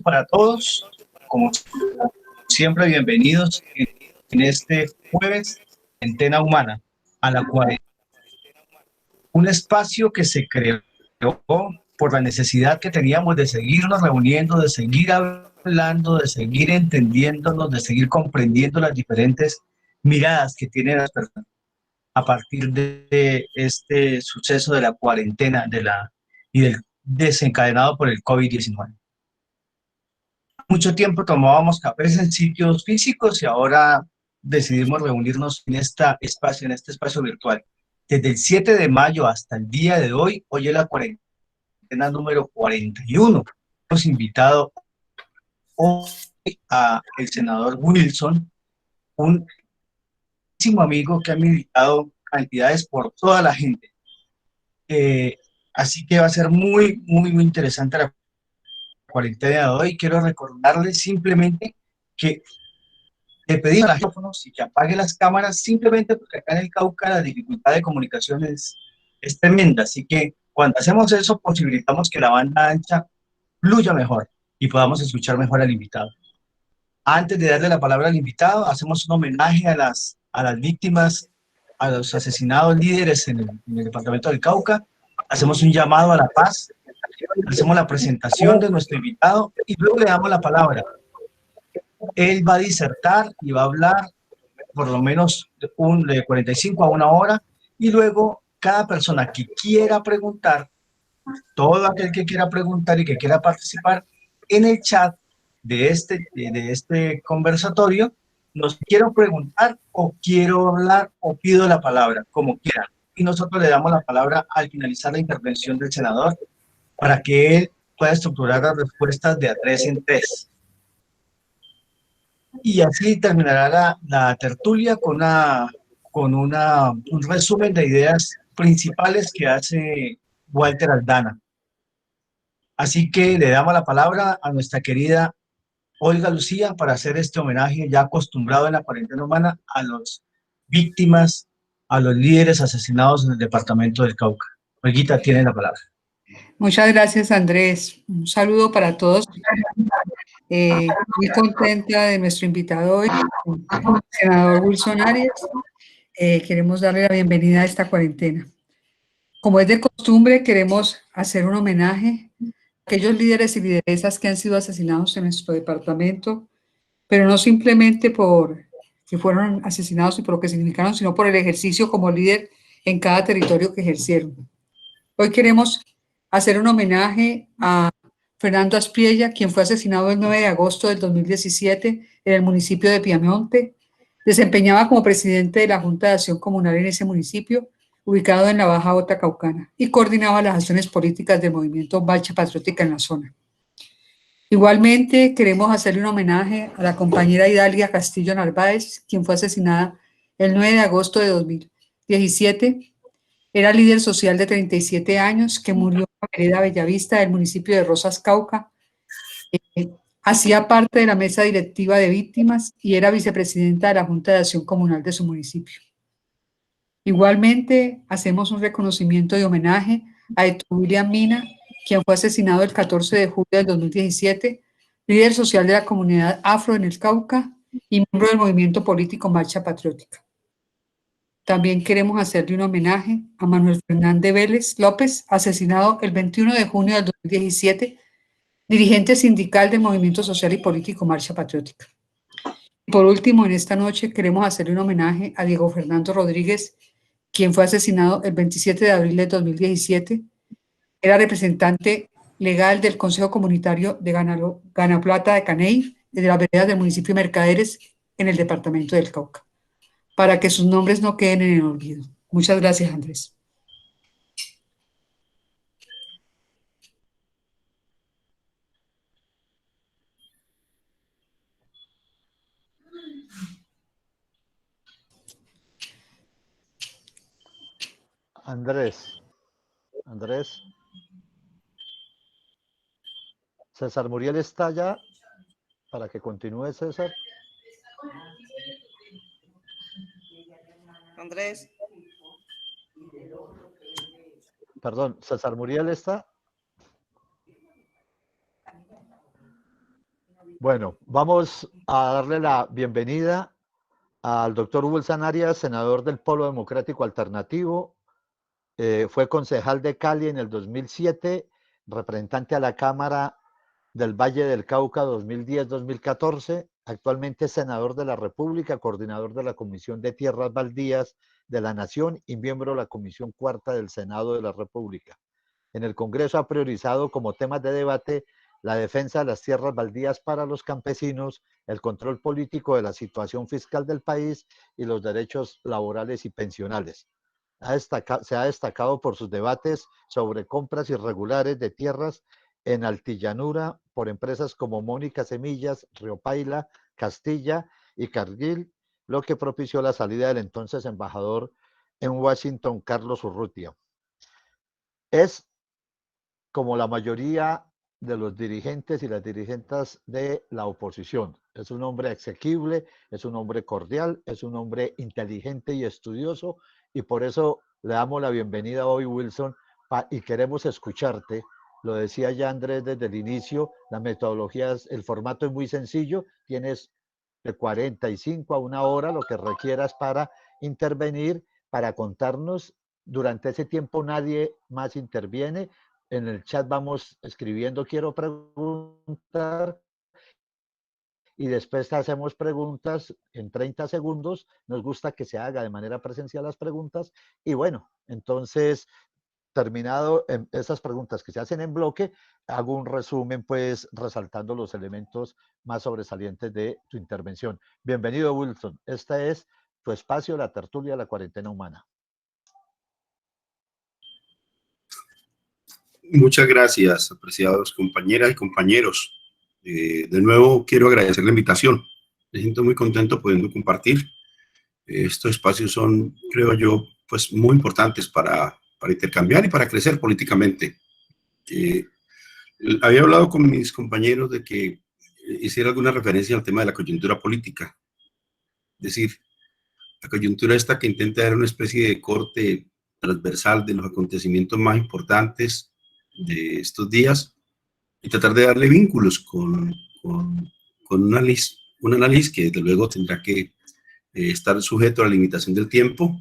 para todos, como siempre, bienvenidos en este jueves, Cuarentena Humana, a la cuarentena, un espacio que se creó por la necesidad que teníamos de seguirnos reuniendo, de seguir hablando, de seguir entendiéndonos, de seguir comprendiendo las diferentes miradas que tienen las personas a partir de este suceso de la cuarentena y del desencadenado por el COVID-19. Mucho tiempo tomábamos cafés en sitios físicos y ahora decidimos reunirnos en en este espacio virtual. Desde el 7 de mayo hasta el día de hoy es la cuarentena número 41. Hemos invitado hoy a el senador Wilson, un amigo que ha militado cantidades por toda la gente. Así que va a ser muy interesante la cuarentena de hoy. Quiero recordarles simplemente que le pedimos a los teléfonos y que apague las cámaras simplemente porque acá en el Cauca la dificultad de comunicación es tremenda. Así que cuando hacemos eso, posibilitamos que la banda ancha fluya mejor y podamos escuchar mejor al invitado. Antes de darle la palabra al invitado, hacemos un homenaje a las víctimas, a los asesinados líderes en el departamento del Cauca. Hacemos un llamado a la paz, hacemos la presentación de nuestro invitado y luego le damos la palabra. Él va a disertar y va a hablar por lo menos de 45 a 1 hora, y luego cada persona que quiera preguntar, todo aquel que quiera preguntar y que quiera participar en el chat de este conversatorio, nos quiero preguntar o quiero hablar o pido la palabra, como quieran. Y nosotros le damos la palabra al finalizar la intervención del senador para que él pueda estructurar las respuestas de a 3 en 3. Y así terminará la tertulia un resumen de ideas principales que hace Walter Aldana. Así que le damos la palabra a nuestra querida Olga Lucía para hacer este homenaje ya acostumbrado en la cuarentena humana a las víctimas, a los líderes asesinados en el departamento del Cauca. Olguita, tiene la palabra. Muchas gracias, Andrés. Un saludo para todos. Muy contenta de nuestro invitado hoy, el senador Wilson Arias. Queremos darle la bienvenida a esta cuarentena. Como es de costumbre, queremos hacer un homenaje a aquellos líderes y lideresas que han sido asesinados en nuestro departamento, pero no simplemente por que fueron asesinados y por lo que significaron, sino por el ejercicio como líder en cada territorio que ejercieron. Hoy queremos hacer un homenaje a Fernando Aspriella, quien fue asesinado el 9 de agosto del 2017 en el municipio de Piamonte. Desempeñaba como presidente de la Junta de Acción Comunal en ese municipio, ubicado en la Baja Bota Caucana, y coordinaba las acciones políticas del movimiento Marcha Patriótica en la zona. Igualmente, queremos hacerle un homenaje a la compañera Idalia Castillo Narváez, quien fue asesinada el 9 de agosto de 2017. Era líder social de 37 años que murió en la vereda Bellavista del municipio de Rosas, Cauca. Hacía parte de la mesa directiva de víctimas y era vicepresidenta de la Junta de Acción Comunal de su municipio. Igualmente, hacemos un reconocimiento y homenaje a Héctor William Mina, quien fue asesinado el 14 de julio del 2017, líder social de la comunidad afro en el Cauca y miembro del movimiento político Marcha Patriótica. También queremos hacerle un homenaje a Manuel Fernández Vélez López, asesinado el 21 de junio del 2017, dirigente sindical del Movimiento Social y Político Marcha Patriótica. Y por último, en esta noche queremos hacerle un homenaje a Diego Fernando Rodríguez, quien fue asesinado el 27 de abril de 2017. Era representante legal del Consejo Comunitario de Gana Plata de Caney, de las veredas del municipio de Mercaderes, en el departamento del Cauca, para que sus nombres no queden en el olvido. Muchas gracias, Andrés. Andrés. César Muriel está ya para que continúe, César. Andrés. Perdón, César Muriel está. Bueno, vamos a darle la bienvenida al doctor Wilson Arias, senador del Polo Democrático Alternativo. Fue concejal de Cali en el 2007, representante a la Cámara del Valle del Cauca 2010-2014. Actualmente es senador de la República, coordinador de la Comisión de Tierras Baldías de la Nación y miembro de la Comisión Cuarta del Senado de la República. En el Congreso ha priorizado como temas de debate la defensa de las tierras baldías para los campesinos, el control político de la situación fiscal del país y los derechos laborales y pensionales. Se ha destacado por sus debates sobre compras irregulares de tierras en altillanura por empresas como Mónica Semillas, Río Paila, Castilla y Cargill, lo que propició la salida del entonces embajador en Washington, Carlos Urrutia. Es como la mayoría de los dirigentes y las dirigentes de la oposición. Es un hombre asequible, es un hombre cordial, es un hombre inteligente y estudioso, y por eso le damos la bienvenida hoy, Wilson, y queremos escucharte. Lo decía ya Andrés desde el inicio, la metodología, el formato es muy sencillo, tienes de 45 a 1 hora, lo que requieras para intervenir, para contarnos. Durante ese tiempo nadie más interviene. En el chat vamos escribiendo quiero preguntar y después hacemos preguntas en 30 segundos. Nos gusta que se haga de manera presencial las preguntas y bueno, entonces terminado en esas preguntas que se hacen en bloque, hago un resumen pues resaltando los elementos más sobresalientes de tu intervención. Bienvenido, Wilson. Este es tu espacio, la tertulia de la cuarentena humana. Muchas gracias, apreciados compañeras y compañeros. De nuevo, quiero agradecer la invitación. Me siento muy contento pudiendo compartir. Estos espacios son, creo yo, pues muy importantes para intercambiar y para crecer políticamente. Había hablado con mis compañeros de que hiciera alguna referencia al tema de la coyuntura política. Es decir, la coyuntura esta que intenta dar una especie de corte transversal de los acontecimientos más importantes de estos días y tratar de darle vínculos con un análisis que desde luego tendrá que estar sujeto a la limitación del tiempo.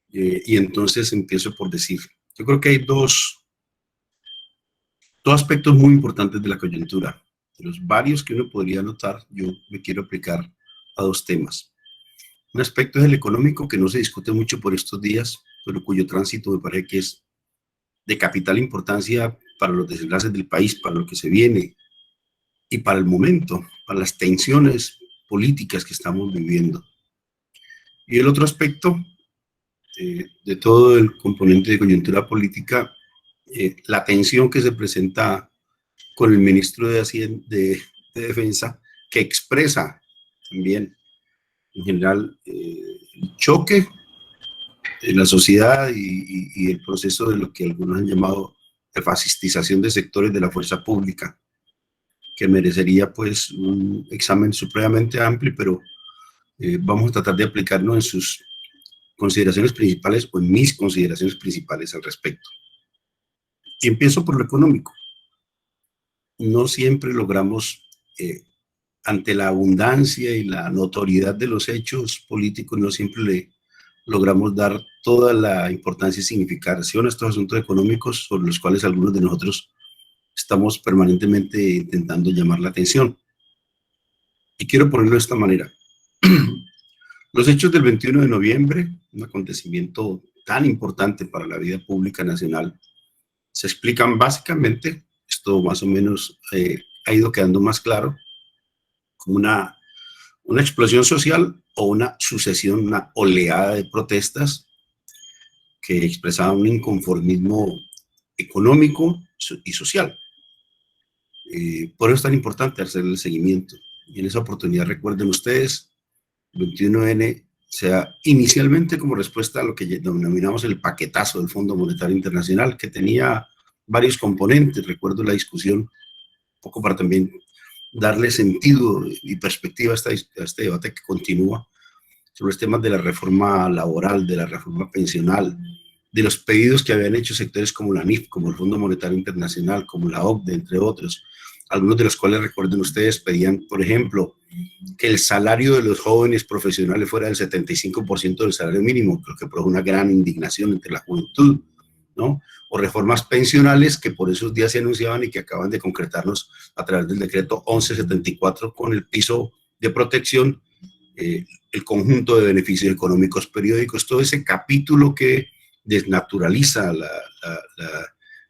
Y entonces empiezo por decir, yo creo que hay dos aspectos muy importantes de la coyuntura. De los varios que uno podría notar, yo me quiero aplicar a 2 temas. Un aspecto es el económico, que no se discute mucho por estos días, pero cuyo tránsito me parece que es de capital importancia para los desenlaces del país, para lo que se viene y para el momento, para las tensiones políticas que estamos viviendo. Y el otro aspecto de todo el componente de coyuntura política, la tensión que se presenta con el ministro de Defensa, que expresa también en general el choque en la sociedad y el proceso de lo que algunos han llamado de fascistización de sectores de la fuerza pública, que merecería pues un examen supremamente amplio, pero vamos a tratar de aplicarnos en sus consideraciones principales o en mis consideraciones principales al respecto. Y empiezo por lo económico. No siempre logramos, ante la abundancia y la notoriedad de los hechos políticos, no siempre le logramos dar toda la importancia y significación a estos asuntos económicos sobre los cuales algunos de nosotros estamos permanentemente intentando llamar la atención. Y quiero ponerlo de esta manera. Los hechos del 21 de noviembre, un acontecimiento tan importante para la vida pública nacional, se explican básicamente, esto más o menos ha ido quedando más claro, como una explosión social o una sucesión, una oleada de protestas que expresaban un inconformismo económico y social. Por eso es tan importante hacer el seguimiento. Y en esa oportunidad recuerden ustedes, 21N, sea inicialmente como respuesta a lo que denominamos el paquetazo del Fondo Monetario Internacional, que tenía varios componentes. Recuerdo la discusión, un poco para también darle sentido y perspectiva a este debate que continúa, sobre los temas de la reforma laboral, de la reforma pensional, de los pedidos que habían hecho sectores como la NIF, como el Fondo Monetario Internacional, como la OCDE, entre otros, algunos de los cuales, recuerden ustedes, pedían, por ejemplo, que el salario de los jóvenes profesionales fuera del 75% del salario mínimo, lo que produjo una gran indignación entre la juventud, ¿no? O reformas pensionales que por esos días se anunciaban y que acaban de concretarnos a través del decreto 1174 con el piso de protección, el conjunto de beneficios económicos periódicos, todo ese capítulo que desnaturaliza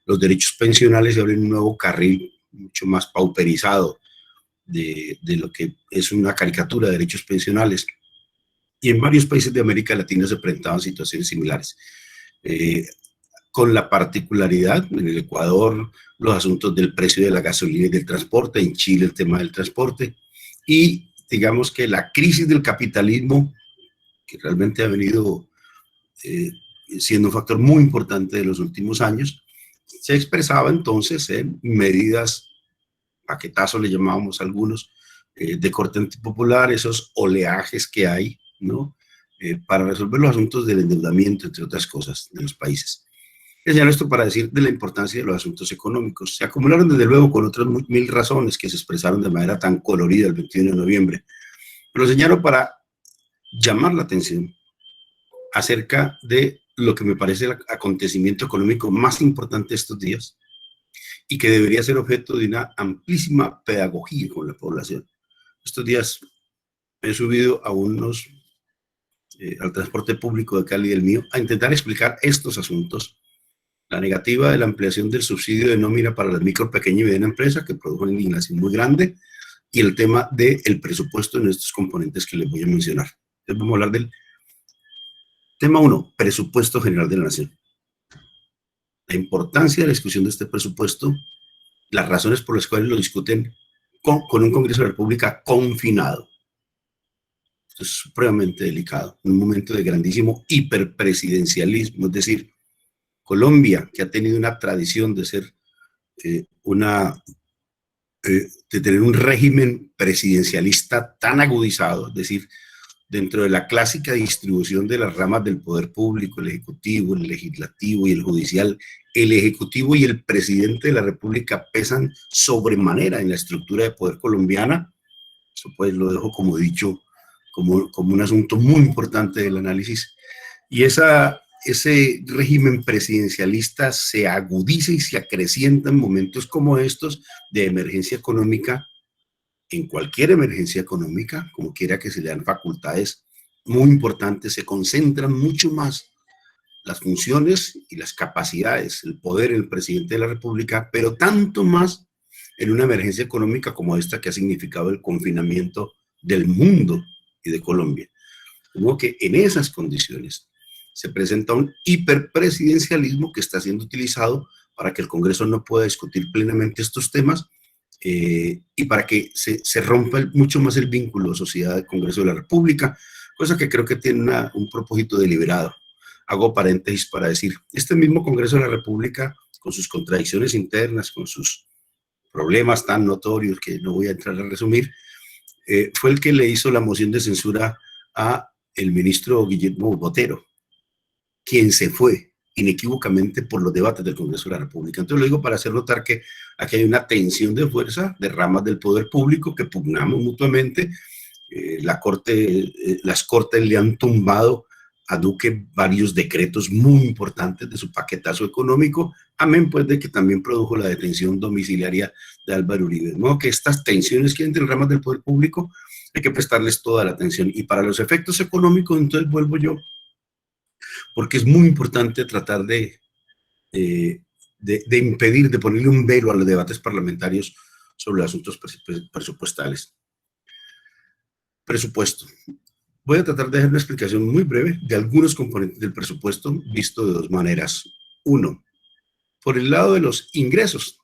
los derechos pensionales y abre un nuevo carril mucho más pauperizado de lo que es una caricatura de derechos pensionales. Y en varios países de América Latina se presentaban situaciones similares. Con la particularidad, en el Ecuador, los asuntos del precio de la gasolina y del transporte, en Chile el tema del transporte, y digamos que la crisis del capitalismo, que realmente ha venido siendo un factor muy importante de los últimos años, se expresaba entonces en medidas, paquetazos le llamábamos a algunos, de corte antipopular, esos oleajes que hay, ¿no? Para resolver los asuntos del endeudamiento, entre otras cosas, de los países. Señalo esto para decir de la importancia de los asuntos económicos. Se acumularon desde luego con otras 1000 razones que se expresaron de manera tan colorida el 21 de noviembre. Pero señalo para llamar la atención acerca de lo que me parece el acontecimiento económico más importante de estos días y que debería ser objeto de una amplísima pedagogía con la población. Estos días he subido a al transporte público de Cali, el mío, a intentar explicar estos asuntos. La negativa de la ampliación del subsidio de nómina para la micro, pequeña y mediana empresa, que produjo una indignación muy grande, y el tema del presupuesto en estos componentes que les voy a mencionar. Entonces vamos a hablar del tema 1, presupuesto general de la nación. La importancia de la discusión de este presupuesto, las razones por las cuales lo discuten con un Congreso de la República confinado. Esto es supremamente delicado, en un momento de grandísimo hiperpresidencialismo, es decir, Colombia, que ha tenido una tradición de ser de tener un régimen presidencialista tan agudizado, es decir, dentro de la clásica distribución de las ramas del poder público, el ejecutivo, el legislativo y el judicial, el ejecutivo y el presidente de la República pesan sobremanera en la estructura de poder colombiana. Eso pues lo dejo como dicho, como un asunto muy importante del análisis. Y ese régimen presidencialista se agudiza y se acrecienta en momentos como estos de emergencia económica, en cualquier emergencia económica, como quiera que se le dan facultades muy importantes, se concentran mucho más las funciones y las capacidades, el poder en el presidente de la República, pero tanto más en una emergencia económica como esta que ha significado el confinamiento del mundo y de Colombia. Como que en esas condiciones se presenta un hiperpresidencialismo que está siendo utilizado para que el Congreso no pueda discutir plenamente estos temas y para que se rompa mucho más el vínculo sociedad-Congreso de la República, cosa que creo que tiene un propósito deliberado. Hago paréntesis para decir, este mismo Congreso de la República, con sus contradicciones internas, con sus problemas tan notorios que no voy a entrar a resumir, fue el que le hizo la moción de censura a el ministro Guillermo Botero, quien se fue inequívocamente por los debates del Congreso de la República. Entonces lo digo para hacer notar que aquí hay una tensión de fuerza de ramas del poder público que pugnamos mutuamente. Las cortes le han tumbado a Duque varios decretos muy importantes de su paquetazo económico, amén pues de que también produjo la detención domiciliaria de Álvaro Uribe. De modo que estas tensiones que hay entre ramas del poder público hay que prestarles toda la atención. Y para los efectos económicos, entonces vuelvo yo, porque es muy importante tratar de impedir, de ponerle un velo a los debates parlamentarios sobre asuntos presupuestales. Presupuesto. Voy a tratar de hacer una explicación muy breve de algunos componentes del presupuesto, visto de dos maneras. Uno, por el lado de los ingresos.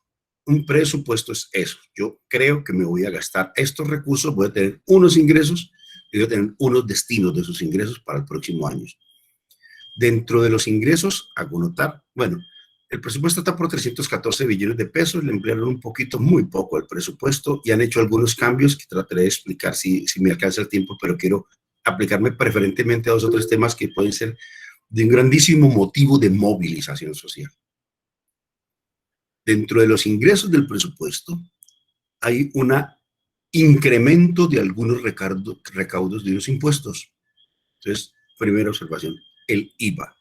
Un presupuesto es eso. Yo creo que me voy a gastar estos recursos, voy a tener unos ingresos y voy a tener unos destinos de esos ingresos para el próximo año. Dentro de los ingresos, hago notar, bueno, el presupuesto está por 314 billones de pesos, le emplearon un poquito, muy poco al presupuesto y han hecho algunos cambios que trataré de explicar si me alcanza el tiempo, pero quiero aplicarme preferentemente a dos o tres temas que pueden ser de un grandísimo motivo de movilización social. Dentro de los ingresos del presupuesto, hay un incremento de algunos recaudos de los impuestos. Entonces, primera observación, el IVA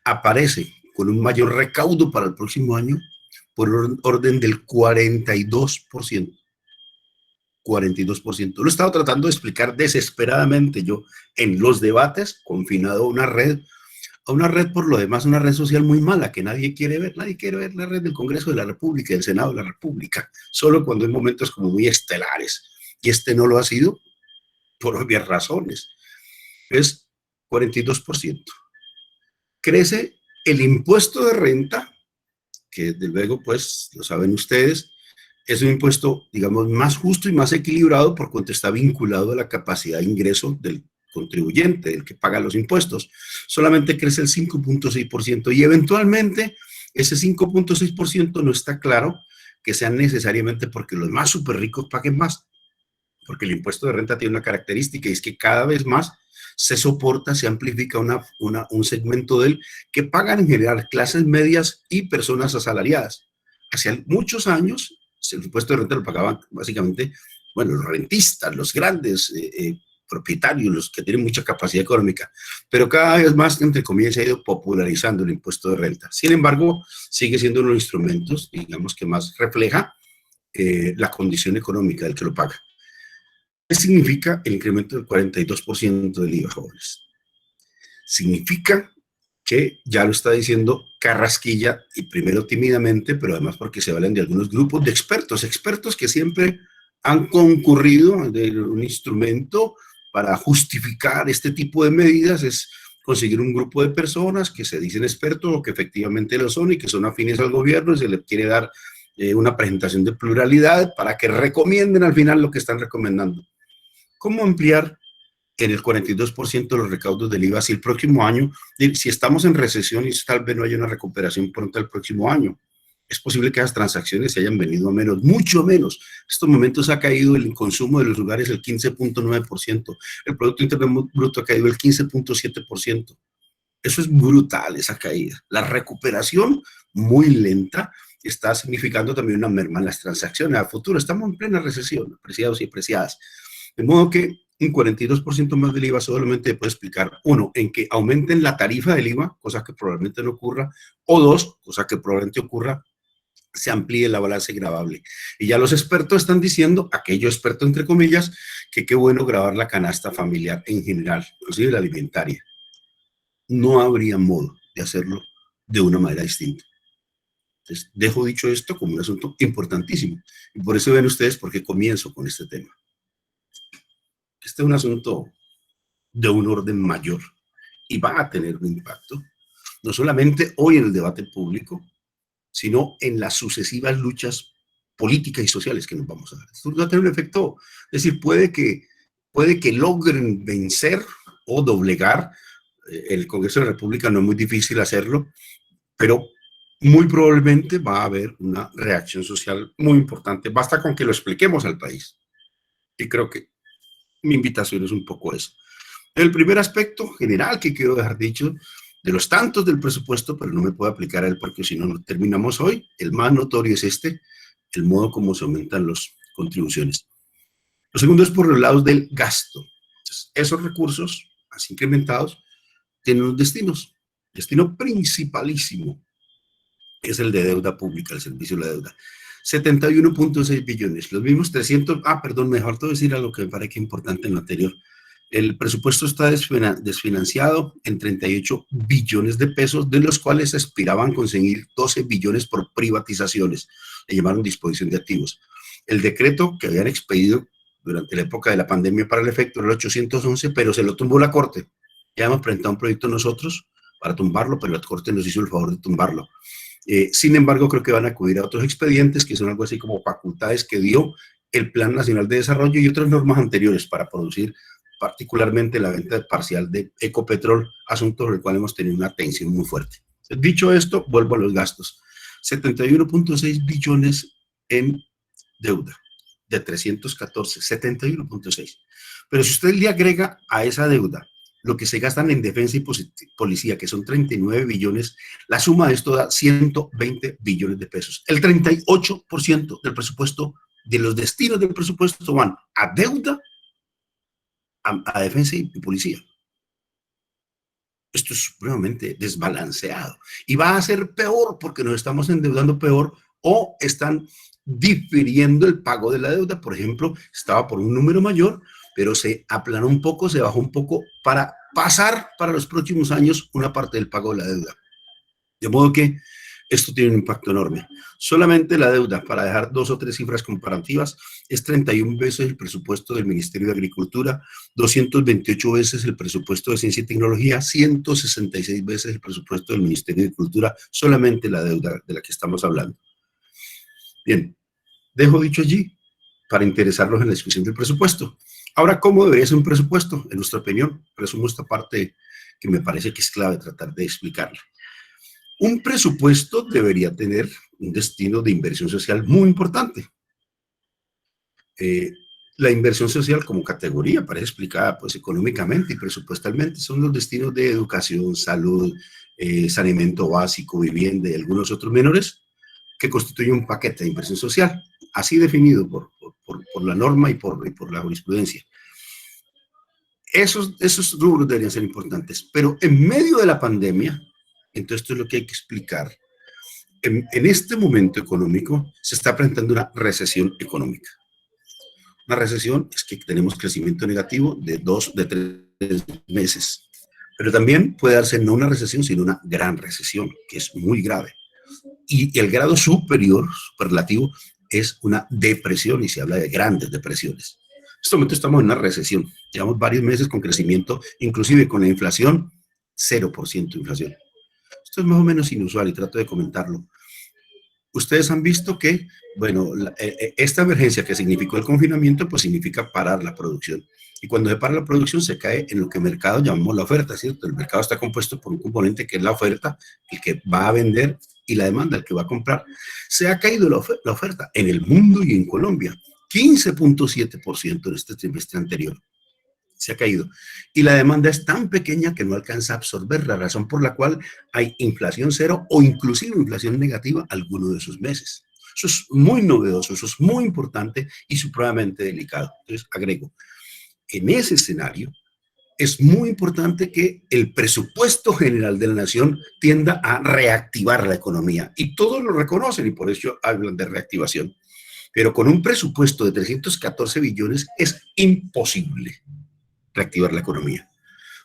aparece con un mayor recaudo para el próximo año por orden del 42%. 42%. Lo he estado tratando de explicar desesperadamente yo en los debates, confinado a una red por lo demás, una red social muy mala que nadie quiere ver la red del Congreso de la República, del Senado de la República, solo cuando hay momentos como muy estelares, y este no lo ha sido por obvias razones. Es 42%. Crece el impuesto de renta, que desde luego, pues, lo saben ustedes, es un impuesto, digamos, más justo y más equilibrado por cuanto está vinculado a la capacidad de ingreso del contribuyente, el que paga los impuestos. Solamente crece el 5.6% y eventualmente ese 5.6% no está claro que sea necesariamente porque los más súper ricos paguen más, porque el impuesto de renta tiene una característica y es que cada vez más se soporta, se amplifica un segmento de él que pagan en general clases medias y personas asalariadas. Hace muchos años el impuesto de renta lo pagaban básicamente, bueno, los rentistas, los grandes propietarios, los que tienen mucha capacidad económica, pero cada vez más, entre comillas, se ha ido popularizando el impuesto de renta. Sin embargo, sigue siendo uno de los instrumentos, digamos, que más refleja la condición económica del que lo paga. ¿Qué significa el incremento del 42% del IVA, jóvenes? Significa que ya lo está diciendo Carrasquilla, y primero tímidamente, pero además porque se valen de algunos grupos de expertos que siempre han concurrido de un instrumento para justificar este tipo de medidas, es conseguir un grupo de personas que se dicen expertos o que efectivamente lo son y que son afines al gobierno y se les quiere dar una presentación de pluralidad para que recomienden al final lo que están recomendando. ¿Cómo ampliar en el 42% de los recaudos del IVA si el próximo año, si estamos en recesión y tal vez no haya una recuperación pronta el próximo año? Es posible que las transacciones se hayan venido a menos, mucho menos. En estos momentos ha caído el consumo de los lugares el 15.9%, el Producto Interno Bruto ha caído el 15.7%. Eso es brutal, esa caída. La recuperación, muy lenta, está significando también una merma en las transacciones. A futuro estamos en plena recesión, apreciados y apreciadas. De modo que un 42% más del IVA solamente puede explicar, uno, en que aumenten la tarifa del IVA, cosa que probablemente no ocurra, o dos, cosa que probablemente ocurra, se amplíe la balanza gravable. Y ya los expertos están diciendo, aquellos expertos entre comillas, que qué bueno gravar la canasta familiar en general, inclusive la alimentaria. No habría modo de hacerlo de una manera distinta. Entonces, dejo dicho esto como un asunto importantísimo. Y por eso ven ustedes por qué comienzo con este tema. Este es un asunto de un orden mayor y va a tener un impacto, no solamente hoy en el debate público, sino en las sucesivas luchas políticas y sociales que nos vamos a dar. Esto va a tener un efecto, es decir, puede que logren vencer o doblegar el Congreso de la República, no es muy difícil hacerlo, pero muy probablemente va a haber una reacción social muy importante. Basta con que lo expliquemos al país. Y creo que mi invitación es un poco eso. El primer aspecto general que quiero dejar dicho, de los tantos del presupuesto, pero no me puedo aplicar a él porque si no, no terminamos hoy, el más notorio es el modo como se aumentan las contribuciones. Lo segundo es por los lados del gasto. Entonces, esos recursos, así incrementados, tienen unos destinos. El destino principalísimo es el de deuda pública, el servicio de la deuda. 71.6 billones, los mismos 300, perdón, me faltó decir algo que me parece importante en lo anterior. El presupuesto está desfinanciado en 38 billones de pesos, de los cuales aspiraban a conseguir 12 billones por privatizaciones, le llamaron disposición de activos. El decreto que habían expedido durante la época de la pandemia para el efecto era el 811, pero se lo tumbó la Corte. Ya hemos presentado un proyecto nosotros para tumbarlo, pero la Corte nos hizo el favor de tumbarlo. Sin embargo, creo que van a acudir a otros expedientes que son algo así como facultades que dio el Plan Nacional de Desarrollo y otras normas anteriores para producir particularmente la venta parcial de Ecopetrol, asunto sobre el cual hemos tenido una tensión muy fuerte. Dicho esto, vuelvo a los gastos. 71.6 billones en deuda, de 314, 71.6. Pero si usted le agrega a esa deuda lo que se gastan en defensa y policía, que son 39 billones, la suma de esto da 120 billones de pesos. El 38% del presupuesto, de los destinos del presupuesto, van a deuda, a defensa y policía. Esto es supremamente desbalanceado y va a ser peor porque nos estamos endeudando peor o están difiriendo el pago de la deuda. Por ejemplo, estaba por un número mayor, pero se aplanó un poco, se bajó un poco para pasar para los próximos años una parte del pago de la deuda. De modo que esto tiene un impacto enorme. Solamente la deuda, para dejar 2 o 3 cifras comparativas, es 31 veces el presupuesto del Ministerio de Agricultura, 228 veces el presupuesto de Ciencia y Tecnología, 166 veces el presupuesto del Ministerio de Cultura, solamente la deuda de la que estamos hablando. Bien, dejo dicho allí para interesarnos en la discusión del presupuesto. Ahora, ¿cómo debería ser un presupuesto? En nuestra opinión, resumo esta parte que me parece que es clave tratar de explicarla. Un presupuesto debería tener un destino de inversión social muy importante. La inversión social como categoría aparece explicada pues, económicamente y presupuestalmente. Son los destinos de educación, salud, saneamiento básico, vivienda y algunos otros menores que constituyen un paquete de inversión social, así definido por la norma y por la jurisprudencia. Esos rubros deberían ser importantes, pero en medio de la pandemia, entonces esto es lo que hay que explicar. En este momento económico se está presentando una recesión económica. Una recesión es que tenemos crecimiento negativo de 2, de 3 meses. Pero también puede darse no una recesión, sino una gran recesión, que es muy grave. Y el grado superior, superlativo, es una depresión, y se habla de grandes depresiones. En este momento estamos en una recesión. Llevamos varios meses con crecimiento, inclusive con la inflación, 0% de inflación. Esto es más o menos inusual y trato de comentarlo. Ustedes han visto que, bueno, esta emergencia que significó el confinamiento, pues significa parar la producción. Y cuando se para la producción, se cae en lo que en el mercado llamamos la oferta, ¿cierto? El mercado está compuesto por un componente que es la oferta, el que va a vender, y la demanda, el que va a comprar. Se ha caído la oferta en el mundo y en Colombia, 15.7% en este trimestre anterior. Se ha caído. Y la demanda es tan pequeña que no alcanza a absorber, la razón por la cual hay inflación cero o inclusive inflación negativa algunos de esos meses. Eso es muy novedoso, eso es muy importante y supremamente delicado. Entonces, agrego, en ese escenario es muy importante que el presupuesto general de la nación tienda a reactivar la economía. Y todos lo reconocen y por eso hablan de reactivación. Pero con un presupuesto de 314 billones es imposible reactivar la economía.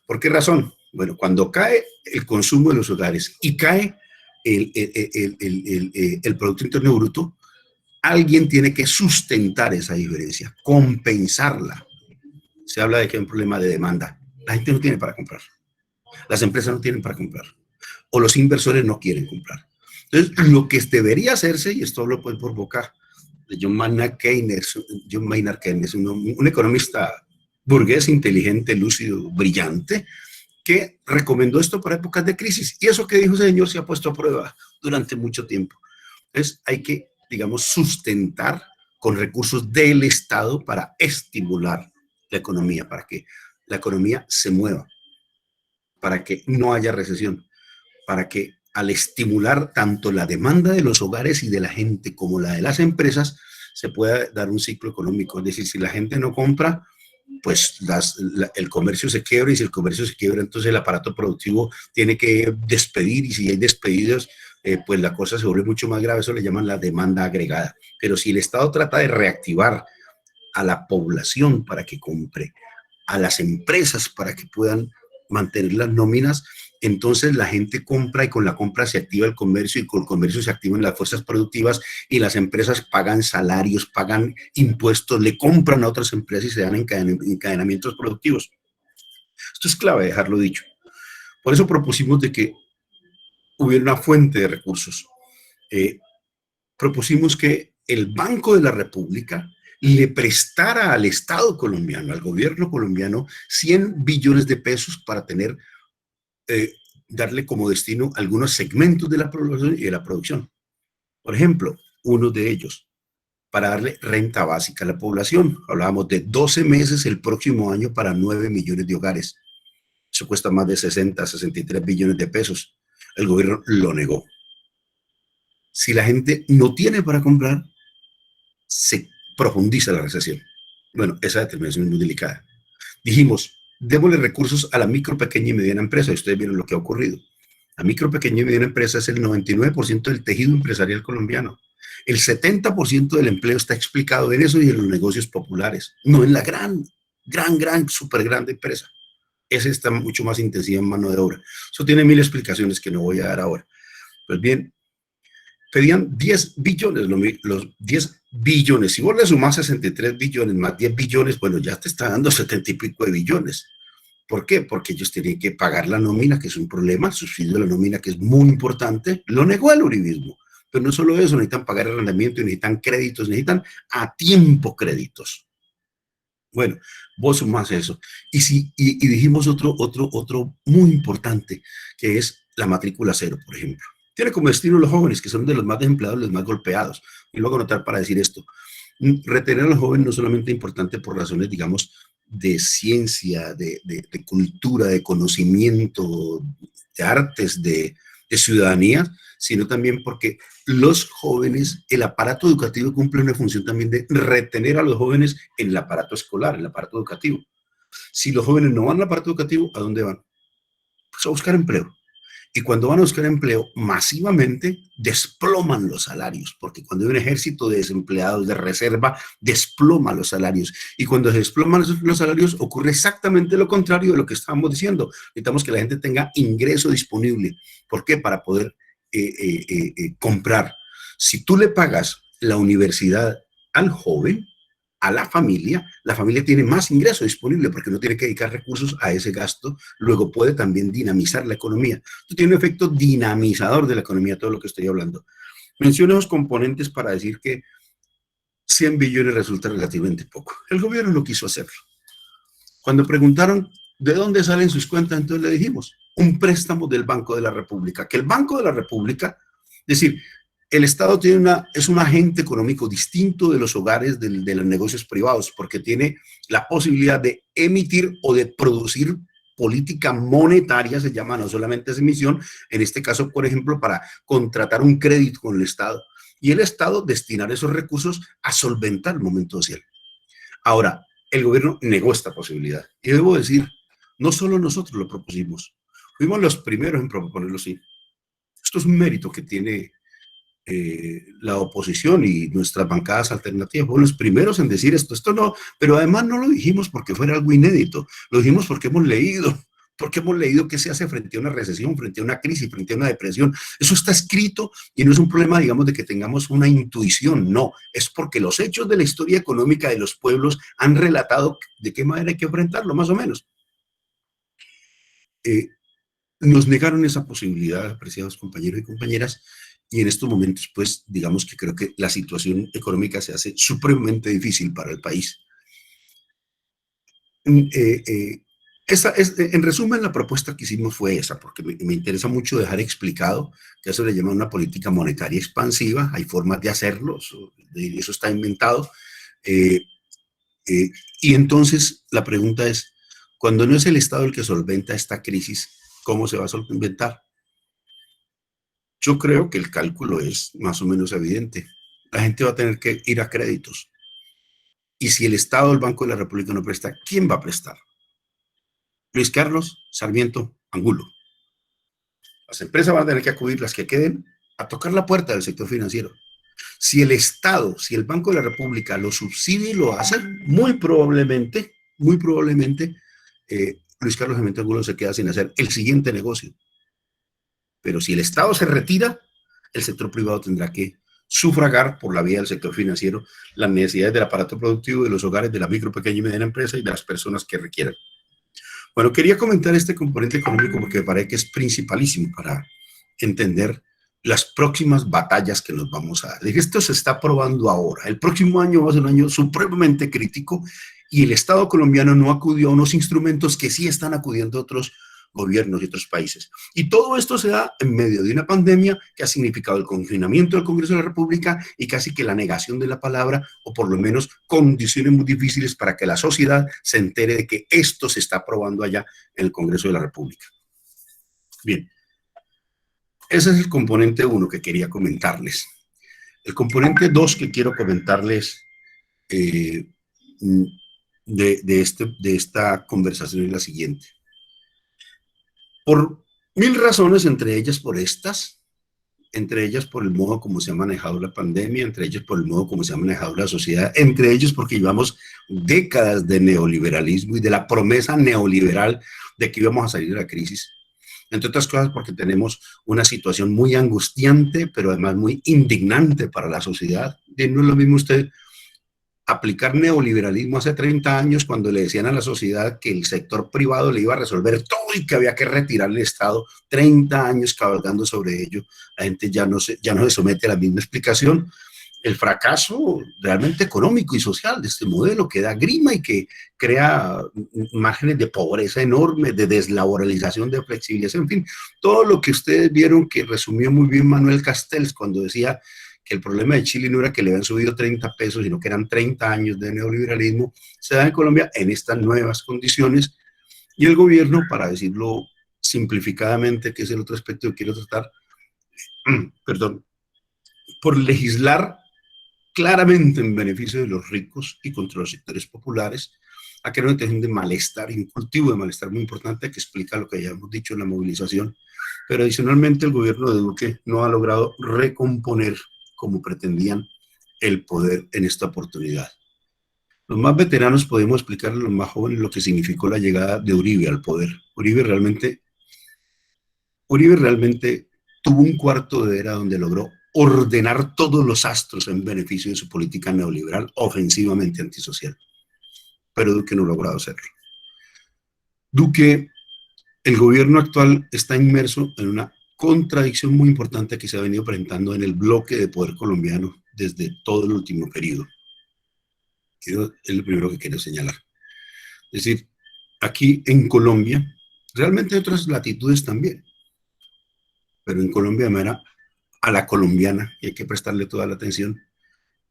¿Por qué razón? Bueno, cuando cae el consumo de los hogares y cae el Producto Interno Bruto, alguien tiene que sustentar esa diferencia, compensarla. Se habla de que hay un problema de demanda. La gente no tiene para comprar. Las empresas no tienen para comprar. O los inversores no quieren comprar. Entonces, lo que debería hacerse, y esto lo puedo por boca de John Maynard Keynes, un economista burgués, inteligente, lúcido, brillante, que recomendó esto para épocas de crisis. Y eso que dijo ese señor se ha puesto a prueba durante mucho tiempo. Entonces, hay que, digamos, sustentar con recursos del Estado para estimular la economía, para que la economía se mueva, para que no haya recesión, para que al estimular tanto la demanda de los hogares y de la gente como la de las empresas, se pueda dar un ciclo económico. Es decir, si la gente no compra, pues el comercio se quiebra, y si el comercio se quiebra, entonces el aparato productivo tiene que despedir, y si hay despedidos, pues la cosa se vuelve mucho más grave. Eso le llaman la demanda agregada. Pero si el Estado trata de reactivar a la población para que compre, a las empresas para que puedan mantener las nóminas, entonces la gente compra y con la compra se activa el comercio y con el comercio se activan las fuerzas productivas y las empresas pagan salarios, pagan impuestos, le compran a otras empresas y se dan encadenamientos productivos. Esto es clave dejarlo dicho. Por eso propusimos de que hubiera una fuente de recursos. Propusimos que el Banco de la República le prestara al Estado colombiano, al gobierno colombiano, 100 billones de pesos para tener darle como destino algunos segmentos de la población y de la producción. Por ejemplo, uno de ellos, para darle renta básica a la población. Hablábamos de 12 meses el próximo año para 9 millones de hogares. Eso cuesta más de 60, 63 billones de pesos. El gobierno lo negó. Si la gente no tiene para comprar, se profundiza la recesión. Bueno, esa determinación es muy delicada. Dijimos, démosle recursos a la micro, pequeña y mediana empresa, y ustedes vieron lo que ha ocurrido. La micro, pequeña y mediana empresa es el 99% del tejido empresarial colombiano. El 70% del empleo está explicado en eso y en los negocios populares, no en la gran, súper grande empresa. Esa está mucho más intensiva en mano de obra. Eso tiene 1000 explicaciones que no voy a dar ahora. Pues bien, pedían 10 billones, los 10 billones. Si vos le sumás 63 billones más 10 billones, bueno, ya te está dando 70 y pico de billones. ¿Por qué? Porque ellos tienen que pagar la nómina, que es un problema, el subsidio de la nómina, que es muy importante. Lo negó el uribismo. Pero no solo eso, necesitan pagar arrendamiento, necesitan créditos, necesitan a tiempo créditos. Bueno, vos sumás eso. Y dijimos otro muy importante, que es la matrícula cero, por ejemplo. Tiene como destino los jóvenes, que son de los más desempleados, los más golpeados. Y lo hago notar para decir esto. Retener a los jóvenes no solamente es importante por razones, digamos, de ciencia, de cultura, de conocimiento, de artes, de ciudadanía, sino también porque los jóvenes, el aparato educativo cumple una función también de retener a los jóvenes en el aparato escolar, en el aparato educativo. Si los jóvenes no van al aparato educativo, ¿a dónde van? Pues a buscar empleo. Y cuando van a buscar empleo, masivamente desploman los salarios, porque cuando hay un ejército de desempleados de reserva, desploma los salarios. Y cuando se desploman los salarios, ocurre exactamente lo contrario de lo que estábamos diciendo. Necesitamos que la gente tenga ingreso disponible. ¿Por qué? Para poder comprar. Si tú le pagas la universidad al joven, a la familia tiene más ingreso disponible porque no tiene que dedicar recursos a ese gasto, luego puede también dinamizar la economía. Esto tiene un efecto dinamizador de la economía, todo lo que estoy hablando. Menciono los componentes para decir que 100 billones resulta relativamente poco. El gobierno no quiso hacerlo. Cuando preguntaron de dónde salen sus cuentas, entonces le dijimos, un préstamo del Banco de la República, que el Banco de la República, es decir, el Estado es un agente económico distinto de los hogares, de los negocios privados, porque tiene la posibilidad de emitir o de producir política monetaria, se llama, no solamente es emisión, en este caso, por ejemplo, para contratar un crédito con el Estado. Y el Estado destinar esos recursos a solventar el momento social. Ahora, el gobierno negó esta posibilidad. Y debo decir, no solo nosotros lo propusimos, fuimos los primeros en proponerlo así. Esto es un mérito que tiene la oposición y nuestras bancadas alternativas. Fueron los primeros en decir esto no, pero además no lo dijimos porque fuera algo inédito, lo dijimos porque hemos leído qué se hace frente a una recesión, frente a una crisis, frente a una depresión. Eso está escrito y no es un problema, digamos, de que tengamos una intuición, no, es porque los hechos de la historia económica de los pueblos han relatado de qué manera hay que enfrentarlo, más o menos. Nos negaron esa posibilidad, apreciados compañeros y compañeras, y en estos momentos, pues, digamos que creo que la situación económica se hace supremamente difícil para el país. En resumen, la propuesta que hicimos fue esa, porque me interesa mucho dejar explicado que eso le llama una política monetaria expansiva, hay formas de hacerlo, eso está inventado, y entonces la pregunta es, cuando no es el Estado el que solventa esta crisis, ¿cómo se va a solventar? Yo creo que el cálculo es más o menos evidente. La gente va a tener que ir a créditos. Y si el Estado, el Banco de la República no presta, ¿quién va a prestar? Luis Carlos Sarmiento Angulo. Las empresas van a tener que acudir, las que queden, a tocar la puerta del sector financiero. Si el Estado, si el Banco de la República lo subsidia y lo hace, muy probablemente, Luis Carlos Sarmiento Angulo se queda sin hacer el siguiente negocio. Pero si el Estado se retira, el sector privado tendrá que sufragar por la vía del sector financiero las necesidades del aparato productivo de los hogares, de la micro, pequeña y mediana empresa y de las personas que requieran. Bueno, quería comentar este componente económico porque me parece que es principalísimo para entender las próximas batallas que nos vamos a dar. Esto se está probando ahora. El próximo año va a ser un año supremamente crítico y el Estado colombiano no acudió a unos instrumentos que sí están acudiendo otros gobiernos y otros países. Y todo esto se da en medio de una pandemia que ha significado el confinamiento del Congreso de la República y casi que la negación de la palabra, o por lo menos condiciones muy difíciles para que la sociedad se entere de que esto se está aprobando allá en el Congreso de la República. Bien, ese es el componente 1 que quería comentarles. El componente 2 que quiero comentarles de esta conversación es la siguiente. Por mil razones, entre ellas por estas, entre ellas por el modo como se ha manejado la pandemia, entre ellas por el modo como se ha manejado la sociedad, entre ellos porque llevamos décadas de neoliberalismo y de la promesa neoliberal de que íbamos a salir de la crisis. Entre otras cosas porque tenemos una situación muy angustiante, pero además muy indignante para la sociedad. No es lo mismo usted aplicar neoliberalismo hace 30 años cuando le decían a la sociedad que el sector privado le iba a resolver todo y que había que retirar el Estado. 30 años cabalgando sobre ello. La gente ya no se somete a la misma explicación. El fracaso realmente económico y social de este modelo que da grima y que crea márgenes de pobreza enormes, de deslaboralización, de flexibilización, en fin, todo lo que ustedes vieron que resumió muy bien Manuel Castells cuando decía que el problema de Chile no era que le habían subido 30 pesos, sino que eran 30 años de neoliberalismo, se da en Colombia en estas nuevas condiciones. Y el gobierno, para decirlo simplificadamente, que es el otro aspecto que quiero tratar, perdón, por legislar claramente en beneficio de los ricos y contra los sectores populares, ha creado una situación de malestar, un cultivo de malestar muy importante que explica lo que ya hemos dicho en la movilización. Pero adicionalmente el gobierno de Duque no ha logrado recomponer como pretendían el poder en esta oportunidad. Los más veteranos podemos explicarle a los más jóvenes lo que significó la llegada de Uribe al poder. Uribe realmente tuvo un cuarto de era donde logró ordenar todos los astros en beneficio de su política neoliberal ofensivamente antisocial. Pero Duque no ha logrado hacerlo. Duque, el gobierno actual está inmerso en una contradicción muy importante que se ha venido presentando en el bloque de poder colombiano desde todo el último periodo. Es lo primero que quiero señalar. Es decir, aquí en Colombia, realmente hay otras latitudes también, pero en Colombia de manera a la colombiana, y hay que prestarle toda la atención,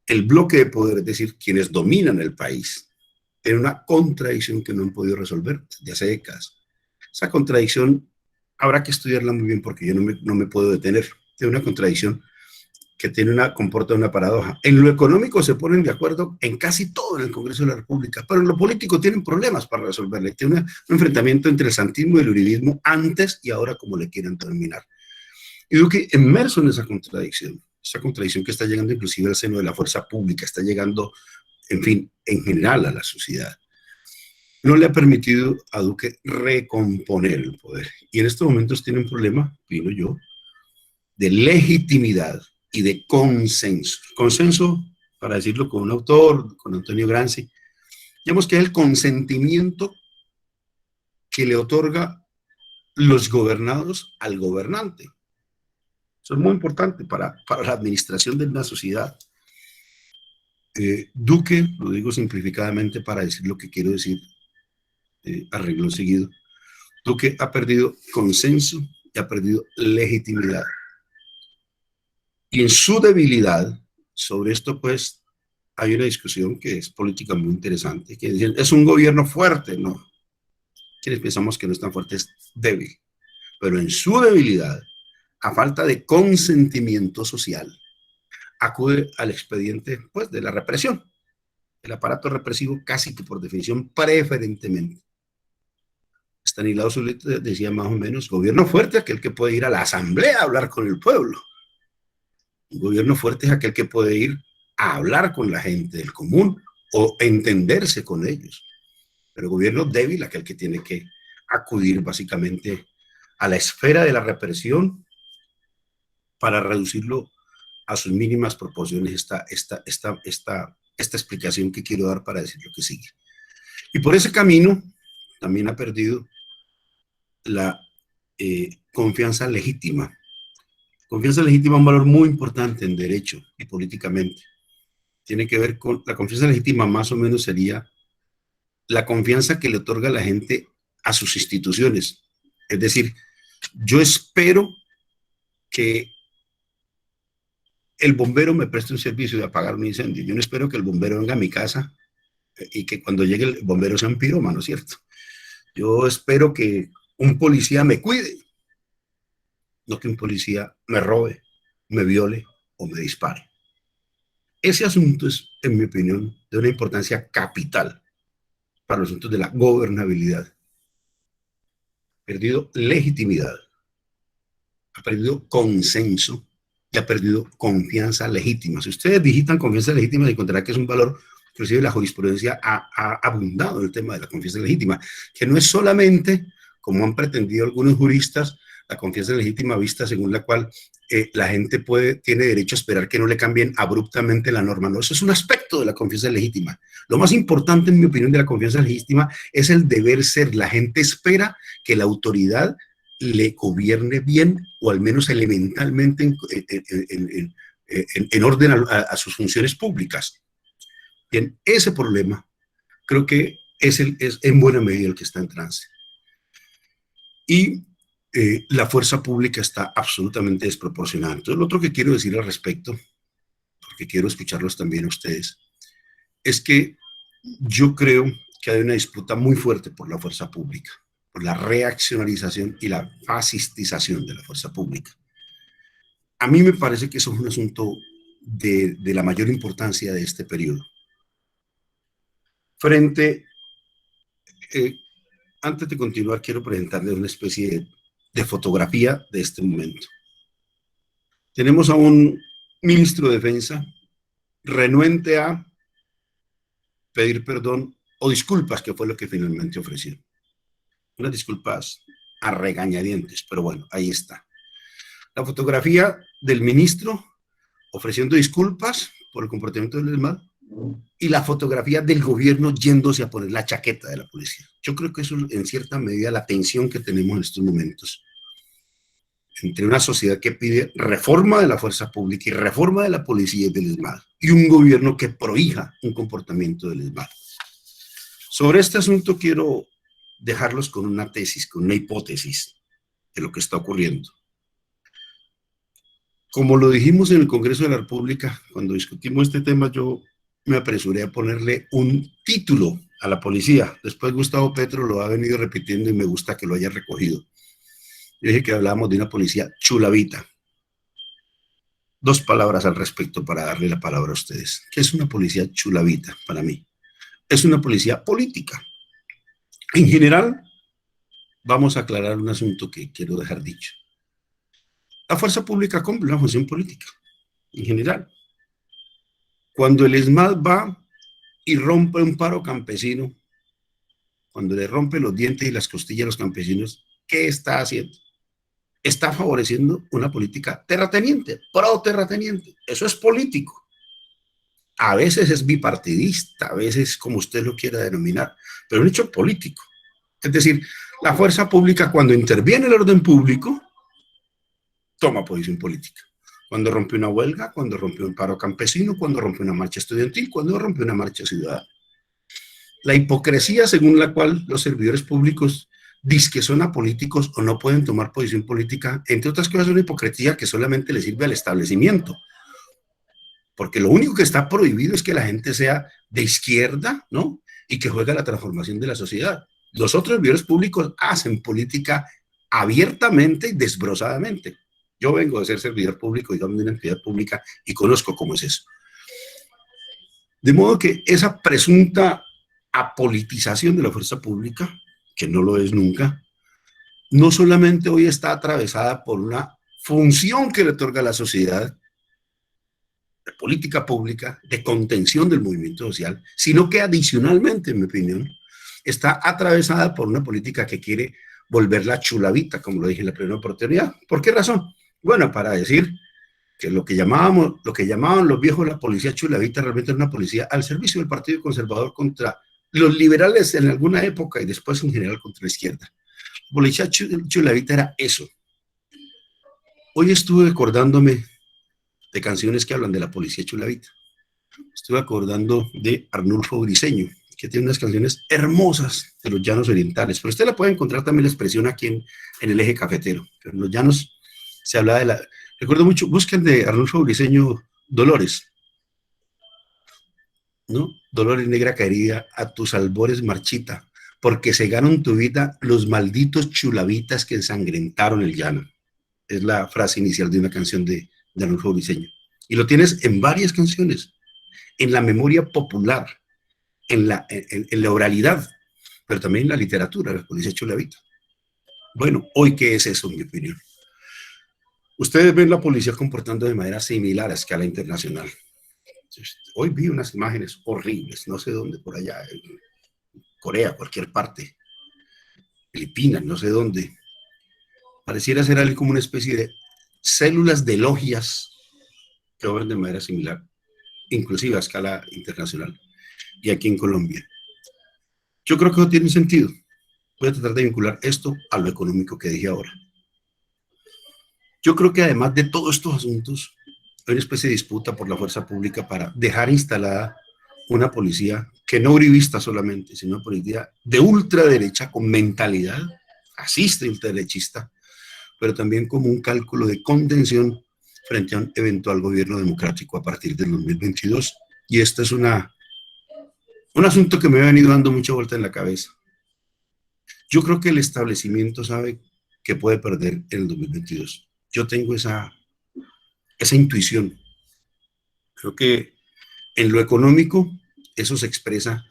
el bloque de poder, es decir, quienes dominan el país, tiene una contradicción que no han podido resolver desde hace décadas. Esa contradicción habrá que estudiarla muy bien porque yo no me puedo detener. Tiene una contradicción que comporta una paradoja. En lo económico se ponen de acuerdo en casi todo en el Congreso de la República, pero en lo político tienen problemas para resolverle. Tiene un enfrentamiento entre el santismo y el uribismo antes y ahora como le quieran terminar. Y Duque, inmerso en esa contradicción que está llegando inclusive al seno de la fuerza pública, está llegando, en fin, en general a la sociedad, no le ha permitido a Duque recomponer el poder. Y en estos momentos tiene un problema, opino yo, de legitimidad y de consenso. Consenso, para decirlo con un autor, con Antonio Gramsci, digamos que es el consentimiento que le otorga los gobernados al gobernante. Eso es muy importante para la administración de una sociedad. Duque, lo digo simplificadamente para decir lo que quiero decir, arreglo seguido. Duque ha perdido consenso y ha perdido legitimidad. Y en su debilidad, sobre esto pues hay una discusión que es política muy interesante, que dicen, es un gobierno fuerte, no. Quienes pensamos que no es tan fuerte, es débil. Pero en su debilidad, a falta de consentimiento social, acude al expediente pues, de la represión. El aparato represivo casi que por definición preferentemente. Estanislao Zuleta decía más o menos, gobierno fuerte es aquel que puede ir a la asamblea a hablar con el pueblo. Un gobierno fuerte es aquel que puede ir a hablar con la gente del común o entenderse con ellos. Pero el gobierno débil, aquel que tiene que acudir básicamente a la esfera de la represión para reducirlo a sus mínimas proporciones, esta explicación que quiero dar para decir lo que sigue. Y por ese camino también ha perdido la confianza legítima. Confianza legítima es un valor muy importante en derecho y políticamente. Tiene que ver con la confianza legítima, más o menos sería la confianza que le otorga la gente a sus instituciones. Es decir, yo espero que el bombero me preste un servicio de apagar un incendio. Yo no espero que el bombero venga a mi casa y que cuando llegue el bombero sea un pirómano, ¿cierto? Yo espero que un policía me cuide, no que un policía me robe, me viole o me dispare. Ese asunto es, en mi opinión, de una importancia capital para los asuntos de la gobernabilidad. Ha perdido legitimidad, ha perdido consenso y ha perdido confianza legítima. Si ustedes digitan confianza legítima, encontrarán que es un valor, inclusive la jurisprudencia ha abundado en el tema de la confianza legítima, que no es solamente, como han pretendido algunos juristas, la confianza legítima vista según la cual la gente tiene derecho a esperar que no le cambien abruptamente la norma. No, eso es un aspecto de la confianza legítima. Lo más importante, en mi opinión, de la confianza legítima es el deber ser. La gente espera que la autoridad le gobierne bien o al menos elementalmente en orden a sus funciones públicas. Bien, ese problema creo que es en buena medida el que está en trance. Y la fuerza pública está absolutamente desproporcionada. Entonces, lo otro que quiero decir al respecto, porque quiero escucharlos también a ustedes, es que yo creo que hay una disputa muy fuerte por la fuerza pública, por la reaccionarización y la fascistización de la fuerza pública. A mí me parece que eso es un asunto de la mayor importancia de este periodo. Antes de continuar, quiero presentarles una especie de fotografía de este momento. Tenemos a un ministro de Defensa renuente a pedir perdón o disculpas, que fue lo que finalmente ofreció. Unas disculpas a regañadientes, pero bueno, ahí está. La fotografía del ministro ofreciendo disculpas por el comportamiento del ESMAD y la fotografía del gobierno yéndose a poner la chaqueta de la policía. Yo creo que eso es en cierta medida la tensión que tenemos en estos momentos entre una sociedad que pide reforma de la fuerza pública y reforma de la policía y del ESMAD y un gobierno que prohíja un comportamiento del ESMAD. Sobre este asunto quiero dejarlos con una tesis, con una hipótesis de lo que está ocurriendo. Como lo dijimos en el Congreso de la República, cuando discutimos este tema, yo me apresuré a ponerle un título a la policía. Después Gustavo Petro lo ha venido repitiendo y me gusta que lo haya recogido. Yo dije que hablábamos de una policía chulavita. 2 palabras al respecto para darle la palabra a ustedes. ¿Qué es una policía chulavita para mí? Es una policía política. En general, vamos a aclarar un asunto que quiero dejar dicho. La fuerza pública cumple una función política, en general. Cuando el ESMAD va y rompe un paro campesino, cuando le rompe los dientes y las costillas a los campesinos, ¿qué está haciendo? Está favoreciendo una política terrateniente, pro-terrateniente. Eso es político. A veces es bipartidista, a veces como usted lo quiera denominar, pero es un hecho político. Es decir, la fuerza pública cuando interviene el orden público, toma posición política. Cuando rompe una huelga, cuando rompe un paro campesino, cuando rompe una marcha estudiantil, cuando rompe una marcha ciudadana. La hipocresía según la cual los servidores públicos dicen que son apolíticos o no pueden tomar posición política, entre otras cosas, es una hipocresía que solamente le sirve al establecimiento. Porque lo único que está prohibido es que la gente sea de izquierda, ¿no? Y que juegue a la transformación de la sociedad. Los otros servidores públicos hacen política abiertamente y desbrosadamente. Yo vengo de ser servidor público, digamos, de una entidad pública y conozco cómo es eso. De modo que esa presunta apolitización de la fuerza pública, que no lo es nunca, no solamente hoy está atravesada por una función que le otorga a la sociedad, de política pública, de contención del movimiento social, sino que adicionalmente, en mi opinión, está atravesada por una política que quiere volverla chulavita, como lo dije en la primera oportunidad. ¿Por qué razón? Bueno, para decir que lo que llamaban los viejos la policía chulavita realmente era una policía al servicio del Partido Conservador contra los liberales en alguna época y después en general contra la izquierda. La policía chulavita era eso. Hoy estuve acordándome de canciones que hablan de la policía chulavita. Estuve acordando de Arnulfo Briceño, que tiene unas canciones hermosas de los llanos orientales, pero usted la puede encontrar también la expresión aquí en el eje cafetero. Pero en los llanos se habla de la... Recuerdo mucho, busquen de Arnulfo Briceño Dolores, ¿no? Dolores negra querida, a tus albores marchita, porque cegaron tu vida los malditos chulavitas que ensangrentaron el llano. Es la frase inicial de una canción de Arnulfo Briceño. Y lo tienes en varias canciones, en la memoria popular, en la oralidad, pero también en la literatura, la policía chulavita. Bueno, ¿hoy qué es eso, en mi opinión? Ustedes ven la policía comportando de manera similar a escala internacional. Hoy vi unas imágenes horribles, no sé dónde, por allá, en Corea, cualquier parte, Filipinas, no sé dónde. Pareciera ser algo como una especie de células de logias que obran de manera similar, inclusive a escala internacional, y aquí en Colombia. Yo creo que no tiene sentido. Voy a tratar de vincular esto a lo económico que dije ahora. Yo creo que además de todos estos asuntos, hay una especie de disputa por la fuerza pública para dejar instalada una policía que no uribista solamente, sino una policía de ultraderecha con mentalidad fascista y ultraderechista, pero también como un cálculo de contención frente a un eventual gobierno democrático a partir del 2022. Y este es un asunto que me ha venido dando mucha vuelta en la cabeza. Yo creo que el establecimiento sabe que puede perder en el 2022. Yo tengo esa intuición. Creo que en lo económico eso se expresa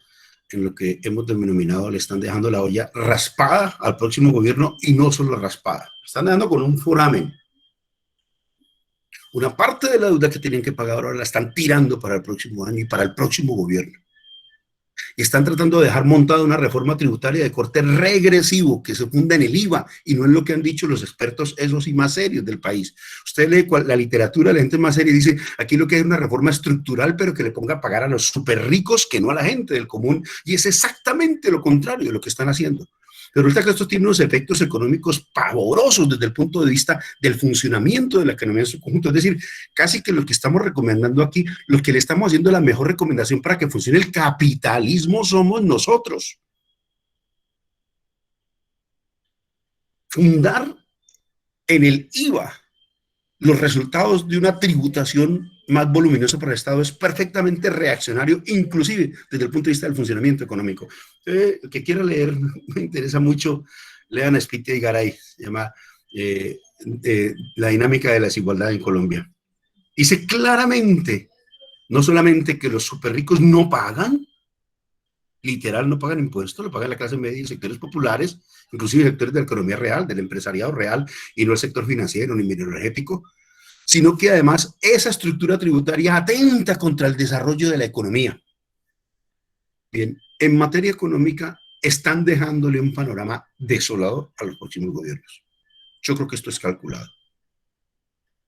en lo que hemos denominado, le están dejando la olla raspada al próximo gobierno, y no solo raspada, están dejando con un foramen. Una parte de la deuda que tienen que pagar ahora la están tirando para el próximo año y para el próximo gobierno. Y están tratando de dejar montada una reforma tributaria de corte regresivo que se funda en el IVA y no en lo que han dicho los expertos, esos y más serios del país. Usted lee la literatura, la gente más seria dice, aquí lo que hay es una reforma estructural, pero que le ponga a pagar a los súper ricos, que no a la gente del común, y es exactamente lo contrario de lo que están haciendo. Pero resulta que esto tiene unos efectos económicos pavorosos desde el punto de vista del funcionamiento de la economía en su conjunto. Es decir, casi que lo que estamos recomendando aquí, lo que le estamos haciendo la mejor recomendación para que funcione el capitalismo somos nosotros. Fundar en el IVA los resultados de una tributación más voluminosa para el Estado es perfectamente reaccionario, inclusive desde el punto de vista del funcionamiento económico. El que quiera leer, me interesa mucho, lean a Spitia y Garay, se llama La dinámica de la desigualdad en Colombia. Dice claramente, no solamente que los superricos no pagan, literal no pagan impuestos, lo pagan la clase media y sectores populares, inclusive sectores de la economía real, del empresariado real, y no el sector financiero ni energético, sino que además esa estructura tributaria atenta contra el desarrollo de la economía. Bien, en materia económica están dejándole un panorama desolador a los próximos gobiernos. Yo creo que esto es calculado.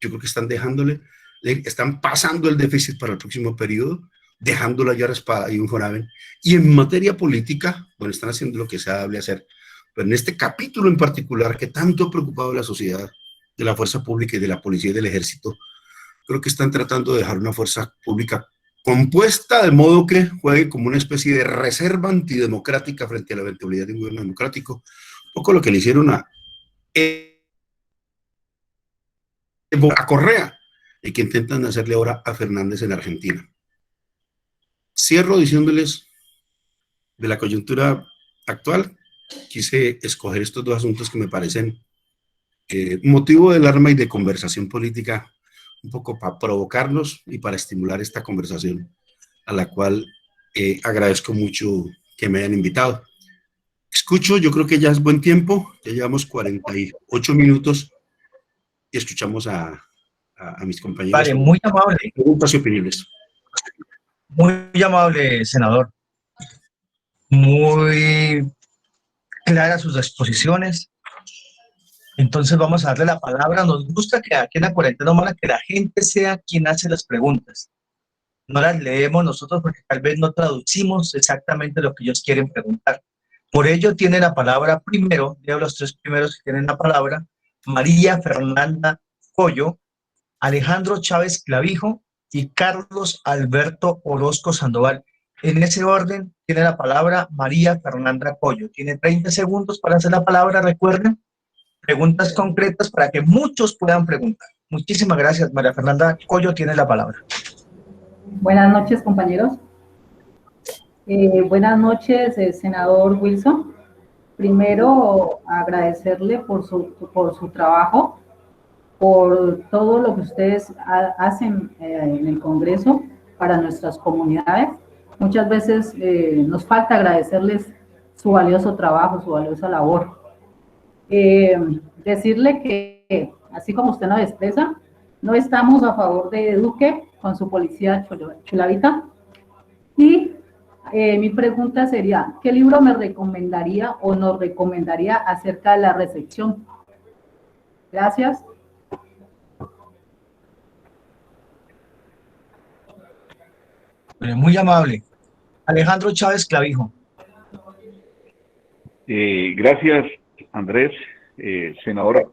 Yo creo que están pasando el déficit para el próximo periodo, dejándola ya raspada y un foramen. Y en materia política, bueno, están haciendo lo que se hable hacer. Pero en este capítulo en particular, que tanto ha preocupado a la sociedad, de la fuerza pública y de la policía y del ejército, creo que están tratando de dejar una fuerza pública compuesta de modo que juegue como una especie de reserva antidemocrática frente a la eventualidad de un gobierno democrático. Un poco lo que le hicieron a Correa y que intentan hacerle ahora a Fernández en Argentina. Cierro diciéndoles de la coyuntura actual, quise escoger estos dos asuntos que me parecen motivo de alarma y de conversación política, un poco para provocarnos y para estimular esta conversación, a la cual agradezco mucho que me hayan invitado. Escucho, yo creo que ya es buen tiempo, ya llevamos 48 minutos y escuchamos a mis compañeros. Vale, muy amable. Preguntas y opiniones. Muy amable, senador. Muy claras sus exposiciones. Entonces vamos a darle la palabra. Nos gusta que aquí en la cuarentena humana que la gente sea quien hace las preguntas. No las leemos nosotros porque tal vez no traducimos exactamente lo que ellos quieren preguntar. Por ello tiene la palabra primero, de los tres primeros que tienen la palabra, María Fernanda Coyo, Alejandro Chávez Clavijo y Carlos Alberto Orozco Sandoval. En ese orden, tiene la palabra María Fernanda Coyo. Tiene 30 segundos para hacer la palabra. Recuerden, preguntas concretas para que muchos puedan preguntar. Muchísimas gracias. María Fernanda Coyo tiene la palabra. Buenas noches, compañeros. Buenas noches, senador Wilson. Primero, agradecerle por su trabajo, por todo lo que ustedes hacen en el Congreso para nuestras comunidades. Muchas veces nos falta agradecerles su valioso trabajo, su valiosa labor. Decirle que, así como usted nos expresa, no estamos a favor de Duque con su policía chulavita. Y mi pregunta sería, ¿qué libro me recomendaría o nos recomendaría acerca de la recepción? Gracias. Muy amable. Alejandro Chávez Clavijo. Gracias, Andrés. Senador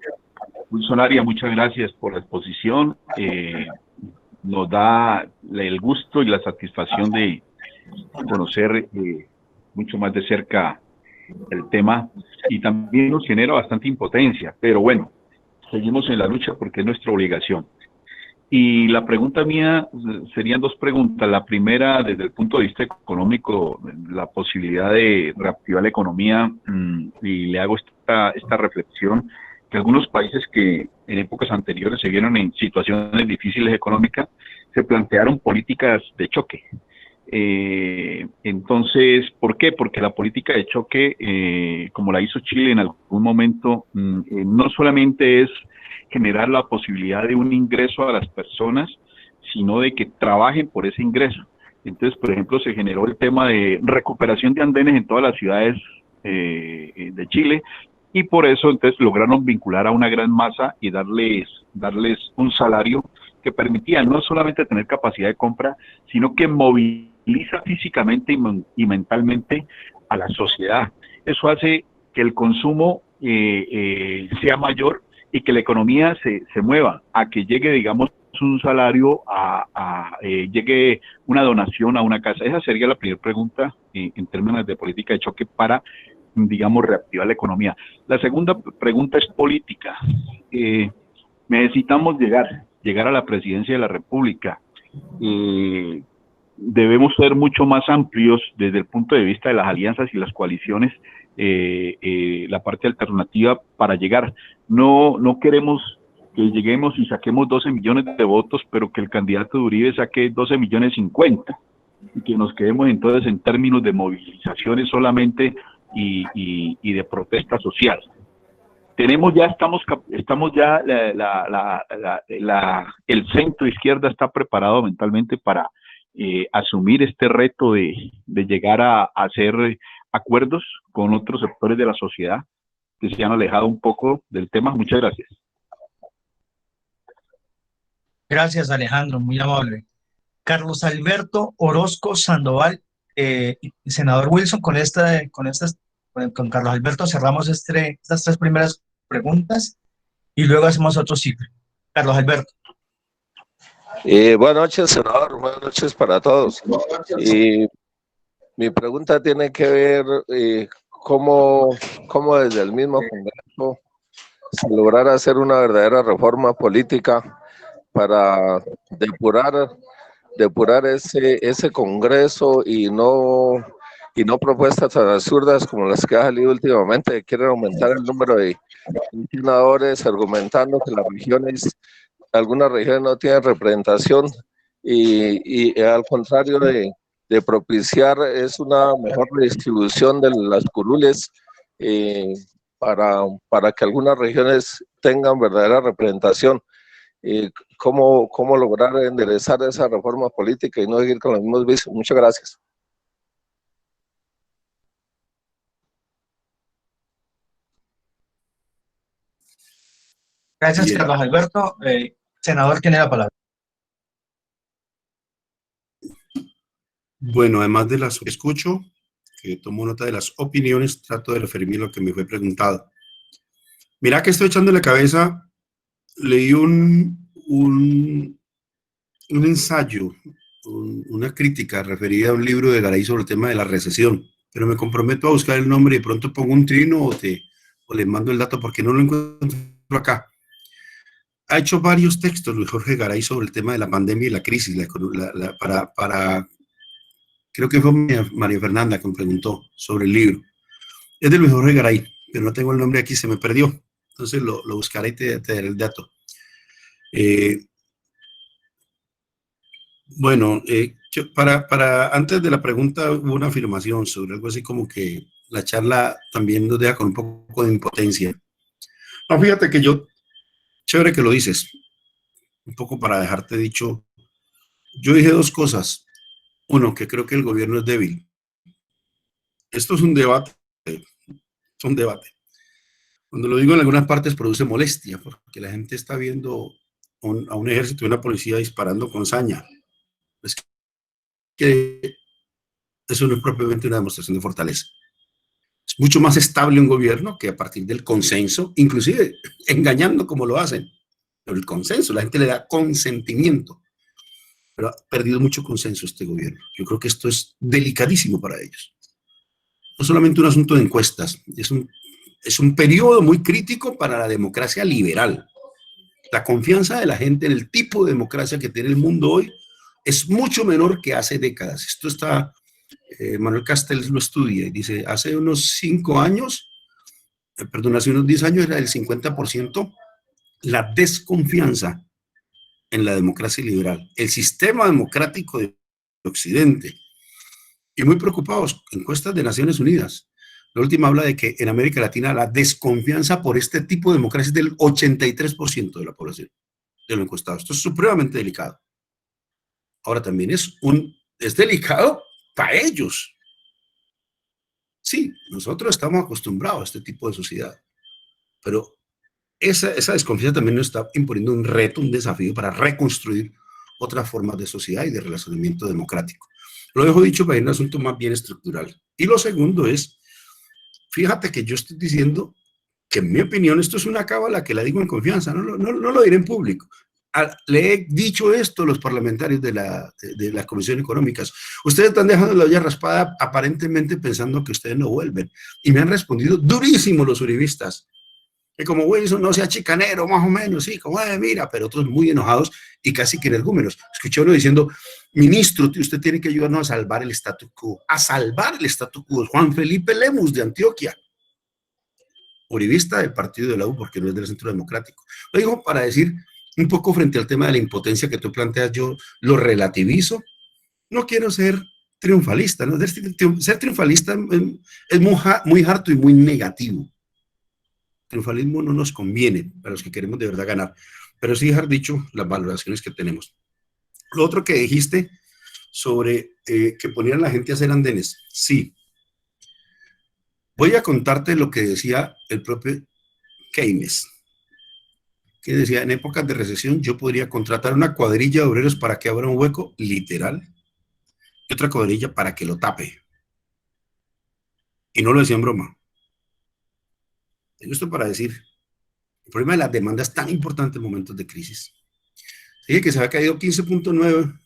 Wilson Arias, muchas gracias por la exposición. Nos da el gusto y la satisfacción de conocer mucho más de cerca el tema, y también nos genera bastante impotencia, pero bueno, seguimos en la lucha porque es nuestra obligación. Y la pregunta mía serían dos preguntas. La primera, desde el punto de vista económico, la posibilidad de reactivar la economía, y le hago esta reflexión, que algunos países que en épocas anteriores se vieron en situaciones difíciles económicas, se plantearon políticas de choque. Entonces, ¿por qué? Porque la política de choque, como la hizo Chile en algún momento, no solamente es generar la posibilidad de un ingreso a las personas, sino de que trabajen por ese ingreso. Entonces, por ejemplo, se generó el tema de recuperación de andenes en todas las ciudades de Chile, y por eso entonces lograron vincular a una gran masa y darles un salario que permitía no solamente tener capacidad de compra, sino que moviliza físicamente y mentalmente a la sociedad. Eso hace que el consumo sea mayor y que la economía se mueva, a que llegue, digamos, un salario, llegue una donación a una casa. Esa sería la primera pregunta en términos de política de choque para, digamos, reactivar la economía. La segunda pregunta es política. Necesitamos llegar a la presidencia de la República. Debemos ser mucho más amplios desde el punto de vista de las alianzas y las coaliciones, la parte alternativa para llegar. No queremos que lleguemos y saquemos 12 millones de votos, pero que el candidato de Uribe saque 12 millones 50, y que nos quedemos entonces en términos de movilizaciones solamente y de protesta social. Estamos ya, el centro izquierda está preparado mentalmente para asumir este reto de llegar a hacer acuerdos con otros sectores de la sociedad que se han alejado un poco del tema. Muchas gracias. Gracias, Alejandro, muy amable. Carlos Alberto Orozco Sandoval, senador Wilson, con Carlos Alberto cerramos estas tres primeras preguntas y luego hacemos otro ciclo. Carlos Alberto. Buenas noches, senador. Buenas noches para todos. Mi pregunta tiene que ver cómo desde el mismo Congreso se lograra hacer una verdadera reforma política para depurar ese Congreso y no propuestas tan absurdas como las que ha salido últimamente, que quieren aumentar el número de senadores argumentando que algunas regiones no tienen representación, y al contrario de propiciar es una mejor redistribución de las curules para que algunas regiones tengan verdadera representación. ¿Cómo lograr enderezar esa reforma política y no seguir con los mismos vicios? Muchas gracias. Gracias, Bien. Carlos Alberto. Senador, tiene la palabra. Bueno, además de las que escucho, que tomo nota de las opiniones, trato de referirme a lo que me fue preguntado. Mira que estoy echando la cabeza, leí un ensayo una crítica referida a un libro de Garay sobre el tema de la recesión, pero me comprometo a buscar el nombre y de pronto pongo un trino o les mando el dato porque no lo encuentro acá. Ha hecho varios textos Luis Jorge Garay sobre el tema de la pandemia y la crisis, creo que fue María Fernanda que me preguntó sobre el libro. Es de Luis Jorge Garay, pero no tengo el nombre aquí, se me perdió. Entonces lo buscaré y te daré el dato. Bueno, antes de la pregunta hubo una afirmación sobre algo así como que la charla también nos deja con un poco de impotencia. No, fíjate que chévere que lo dices, un poco para dejarte dicho, yo dije dos cosas. Uno, que creo que el gobierno es débil. Esto es un debate, Cuando lo digo en algunas partes produce molestia, porque la gente está viendo a un ejército y una policía disparando con saña. Es que eso no es propiamente una demostración de fortaleza. Es mucho más estable un gobierno que a partir del consenso, inclusive engañando como lo hacen. Pero el consenso, la gente le da consentimiento. Pero ha perdido mucho consenso este gobierno. Yo creo que esto es delicadísimo para ellos. No solamente un asunto de encuestas, es un periodo muy crítico para la democracia liberal. La confianza de la gente en el tipo de democracia que tiene el mundo hoy es mucho menor que hace décadas. Esto está, Manuel Castells lo estudia y dice, hace unos 5 años, hace unos 10 años era del 50% la desconfianza en la democracia liberal, el sistema democrático de Occidente. Y muy preocupados, encuestas de Naciones Unidas. La última habla de que en América Latina la desconfianza por este tipo de democracia es del 83% de la población, de los encuestados. Esto es supremamente delicado. Ahora también es delicado para ellos. Sí, nosotros estamos acostumbrados a este tipo de sociedad, pero esa desconfianza también nos está imponiendo un reto, un desafío para reconstruir otras formas de sociedad y de relacionamiento democrático. Lo dejo dicho para ir a un asunto más bien estructural. Y lo segundo es, fíjate que yo estoy diciendo que en mi opinión esto es una cábala que la digo en confianza, no lo diré en público. Le he dicho esto a los parlamentarios de la Comisión Económicas. Ustedes están dejando la olla raspada aparentemente pensando que ustedes no vuelven. Y me han respondido durísimo los uribistas. Que como Wilson no sea chicanero, más o menos, sí, como, mira, pero otros muy enojados y casi que energúmenos. Escuché uno diciendo, ministro, usted tiene que ayudarnos a salvar el statu quo. A salvar el statu quo. Juan Felipe Lemus de Antioquia, uribista del partido de la U, porque no es del Centro Democrático. Lo digo para decir un poco frente al tema de la impotencia que tú planteas, yo lo relativizo. No quiero ser triunfalista, ¿no? Ser triunfalista es muy harto y muy negativo. Triunfalismo no nos conviene para los que queremos de verdad ganar, pero sí dejar dicho las valoraciones que tenemos. Lo otro que dijiste sobre que ponían a la gente a hacer andenes, sí. Voy a contarte lo que decía el propio Keynes, que decía, en épocas de recesión yo podría contratar una cuadrilla de obreros para que abra un hueco, literal, y otra cuadrilla para que lo tape. Y no lo decía en broma. Esto para decir, el problema de las demandas tan importante en momentos de crisis. Dije que se había caído 15.9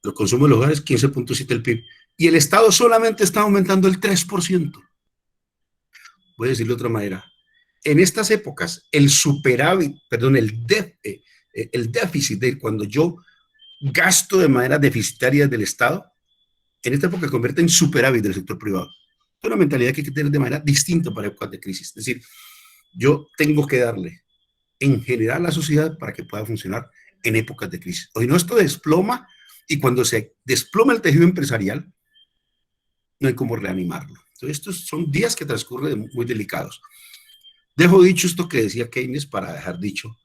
los consumos de los hogares, 15.7 el PIB, y el Estado solamente está aumentando el 3%. Voy a decirlo de otra manera. En estas épocas, el déficit de cuando yo gasto de manera deficitaria del Estado, en esta época se convierte en superávit del sector privado. Es una mentalidad que hay que tener de manera distinta para épocas de crisis. Es decir, yo tengo que darle en general a la sociedad para que pueda funcionar en épocas de crisis. Hoy no, esto desploma, y cuando se desploma el tejido empresarial, no hay cómo reanimarlo. Entonces, estos son días que transcurren muy delicados. Dejo dicho esto que decía Keynes para dejar dicho,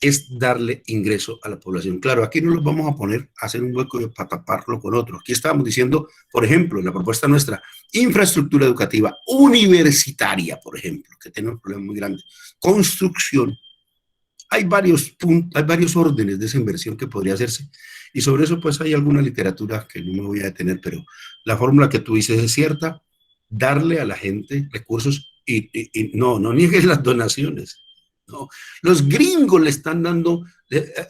es darle ingreso a la población. Claro, aquí no los vamos a poner a hacer un hueco para taparlo con otro. Aquí estábamos diciendo, por ejemplo, en la propuesta nuestra, infraestructura educativa universitaria, por ejemplo, que tiene un problema muy grande. Construcción. Hay varios órdenes de esa inversión que podría hacerse, y sobre eso pues hay alguna literatura que no me voy a detener, pero la fórmula que tú dices es cierta, darle a la gente recursos y no niegues las donaciones. No, los gringos le están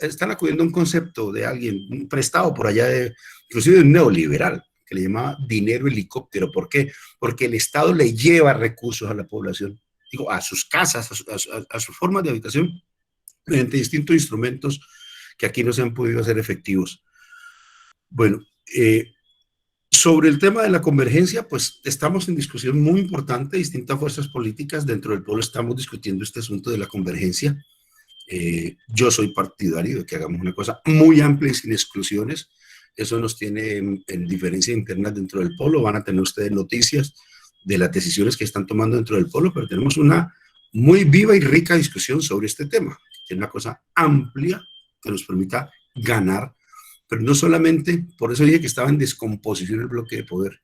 están acudiendo a un concepto de alguien prestado por allá, inclusive de un neoliberal, que le llamaba dinero helicóptero. ¿Por qué? Porque el Estado le lleva recursos a la población, digo, a sus casas, a sus formas de habitación, mediante distintos instrumentos que aquí no se han podido hacer efectivos. Bueno, sobre el tema de la convergencia, pues estamos en discusión muy importante, distintas fuerzas políticas dentro del pueblo estamos discutiendo este asunto de la convergencia. Yo soy partidario de que hagamos una cosa muy amplia y sin exclusiones. Eso nos tiene en diferencias internas dentro del polo. Van a tener ustedes noticias de las decisiones que están tomando dentro del polo, pero tenemos una muy viva y rica discusión sobre este tema. Es una cosa amplia que nos permita ganar, pero no solamente, por eso dije que estaba en descomposición el bloque de poder.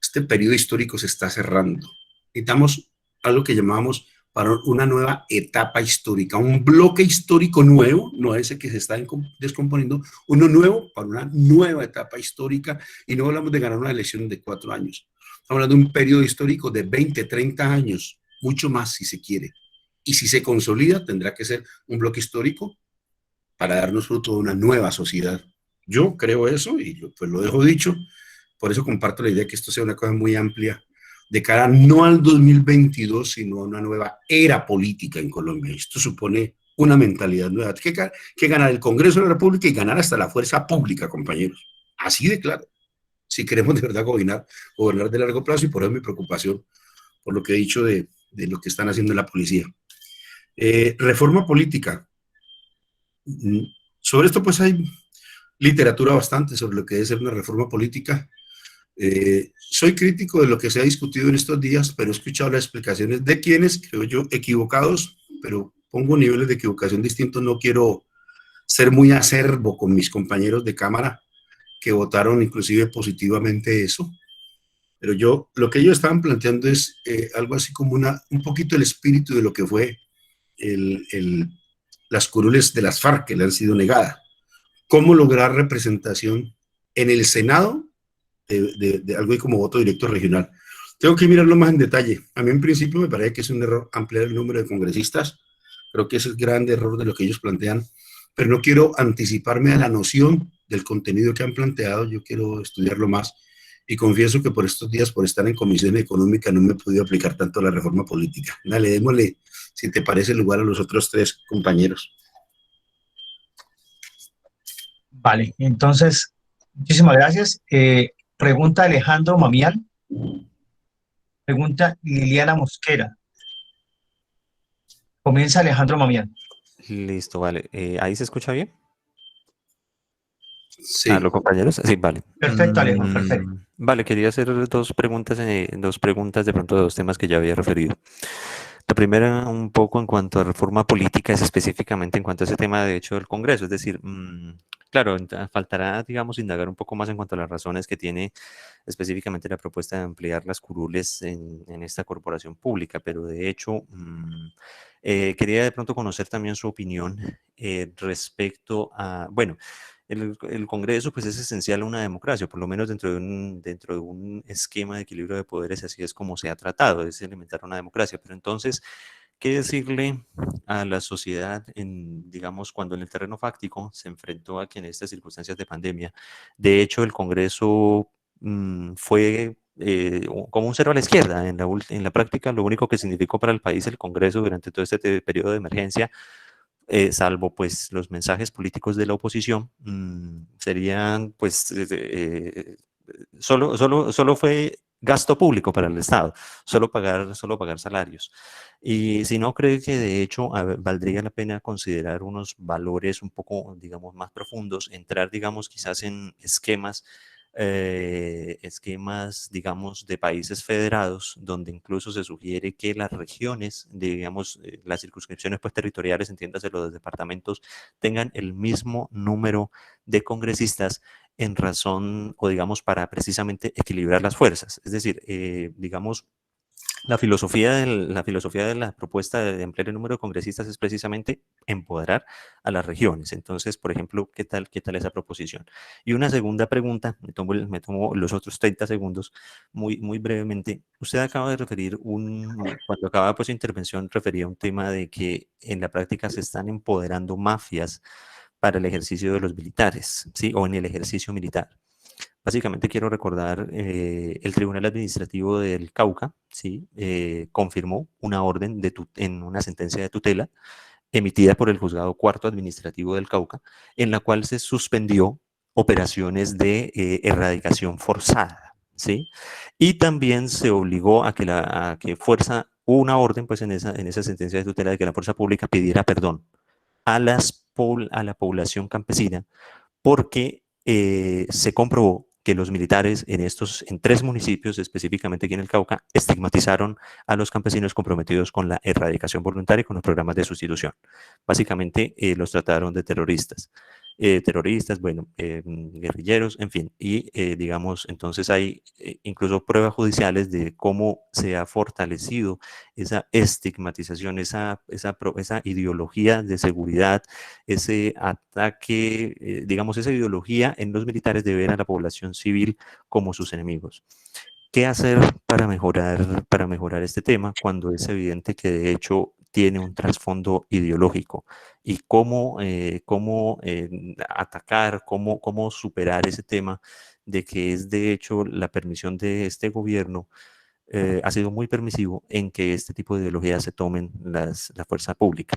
Este periodo histórico se está cerrando. Necesitamos algo que llamamos para una nueva etapa histórica, un bloque histórico nuevo, no ese que se está descomponiendo, uno nuevo para una nueva etapa histórica, y no hablamos de ganar una elección de 4 años, estamos hablando de un periodo histórico de 20, 30 años, mucho más si se quiere, y si se consolida tendrá que ser un bloque histórico para darnos fruto de una nueva sociedad. Yo creo eso y pues lo dejo dicho, por eso comparto la idea de que esto sea una cosa muy amplia, de cara no al 2022, sino a una nueva era política en Colombia. Esto supone una mentalidad nueva. Que ganar el Congreso de la República y ganar hasta la fuerza pública, compañeros. Así de claro. Si queremos de verdad gobernar de largo plazo, y por eso mi preocupación por lo que he dicho de lo que están haciendo en la policía. Reforma política. Sobre esto pues hay literatura bastante sobre lo que debe ser una reforma política. Soy crítico de lo que se ha discutido en estos días, pero he escuchado las explicaciones de quienes, creo yo, equivocados, pero pongo niveles de equivocación distintos. No quiero ser muy acerbo con mis compañeros de Cámara que votaron inclusive positivamente eso, pero lo que ellos estaban planteando es algo así como un poquito el espíritu de lo que fue las curules de las FARC que le han sido negadas. ¿Cómo lograr representación en el Senado de algo así como voto directo regional? Tengo que mirarlo más en detalle. A mí en principio me parece que es un error ampliar el número de congresistas. Creo que ese es el gran error de lo que ellos plantean, pero no quiero anticiparme a la noción del contenido que han planteado. Yo quiero estudiarlo más y confieso que por estos días, por estar en Comisión Económica, no me he podido aplicar tanto a la reforma política. Dale, démosle, si te parece, lugar a los otros 3 compañeros. Vale, entonces, muchísimas gracias. Pregunta Alejandro Mamián. Pregunta Liliana Mosquera. Comienza Alejandro Mamián. Listo, vale. ¿Ahí se escucha bien? Sí. ¿Los compañeros? Sí, vale. Perfecto, Alejandro, perfecto. Vale, quería hacer dos preguntas de pronto de 2 temas que ya había referido. La primera, un poco en cuanto a reforma política, es específicamente en cuanto a ese tema de hecho del Congreso, es decir, claro, faltará, digamos, indagar un poco más en cuanto a las razones que tiene específicamente la propuesta de ampliar las curules en esta corporación pública, pero de hecho, quería de pronto conocer también su opinión respecto a, bueno, el Congreso pues es esencial a una democracia, por lo menos dentro de un esquema de equilibrio de poderes, así es como se ha tratado, es elementar una democracia. Pero entonces, ¿qué decirle a la sociedad, digamos, cuando en el terreno fáctico se enfrentó a que en estas circunstancias de pandemia, de hecho el Congreso fue como un cero a la izquierda? En la práctica, lo único que significó para el país el Congreso durante todo este periodo de emergencia, salvo pues los mensajes políticos de la oposición, serían pues solo fue gasto público para el Estado, solo pagar salarios. Y si no, cree que de hecho valdría la pena considerar unos valores un poco, digamos, más profundos, entrar, digamos, quizás en esquemas, digamos, de países federados, donde incluso se sugiere que las regiones, digamos, las circunscripciones pues, territoriales, entiéndase los departamentos, tengan el mismo número de congresistas en razón, o digamos, para precisamente equilibrar las fuerzas. Es decir, digamos, La filosofía de la propuesta de ampliar el número de congresistas es precisamente empoderar a las regiones. Entonces, por ejemplo, ¿qué tal esa proposición? Y una segunda pregunta, me tomo los otros 30 segundos, muy brevemente. Usted acaba de referir, cuando acaba pues, su intervención, refería a un tema de que en la práctica se están empoderando mafias para el ejercicio de los militares, ¿sí? O en el ejercicio militar. Básicamente quiero recordar, el Tribunal Administrativo del Cauca, ¿sí? Confirmó una orden en una sentencia de tutela emitida por el Juzgado Cuarto Administrativo del Cauca, en la cual se suspendió operaciones de erradicación forzada, ¿sí? Y también se obligó a que hubo una orden pues, en esa sentencia de tutela de que la fuerza pública pidiera perdón a la población campesina porque se comprobó que los militares en 3 municipios, específicamente aquí en el Cauca, estigmatizaron a los campesinos comprometidos con la erradicación voluntaria y con los programas de sustitución. Básicamente los trataron de terroristas. Guerrilleros, en fin. Y digamos, entonces hay incluso pruebas judiciales de cómo se ha fortalecido esa estigmatización, esa ideología de seguridad, ese ataque, digamos, esa ideología en los militares de ver a la población civil como sus enemigos. ¿Qué hacer para mejorar este tema cuando es evidente que de hecho tiene un trasfondo ideológico? ¿Y cómo atacar, cómo superar ese tema de que es de hecho la permisión de este gobierno ha sido muy permisivo en que este tipo de ideologías se tomen la fuerza pública?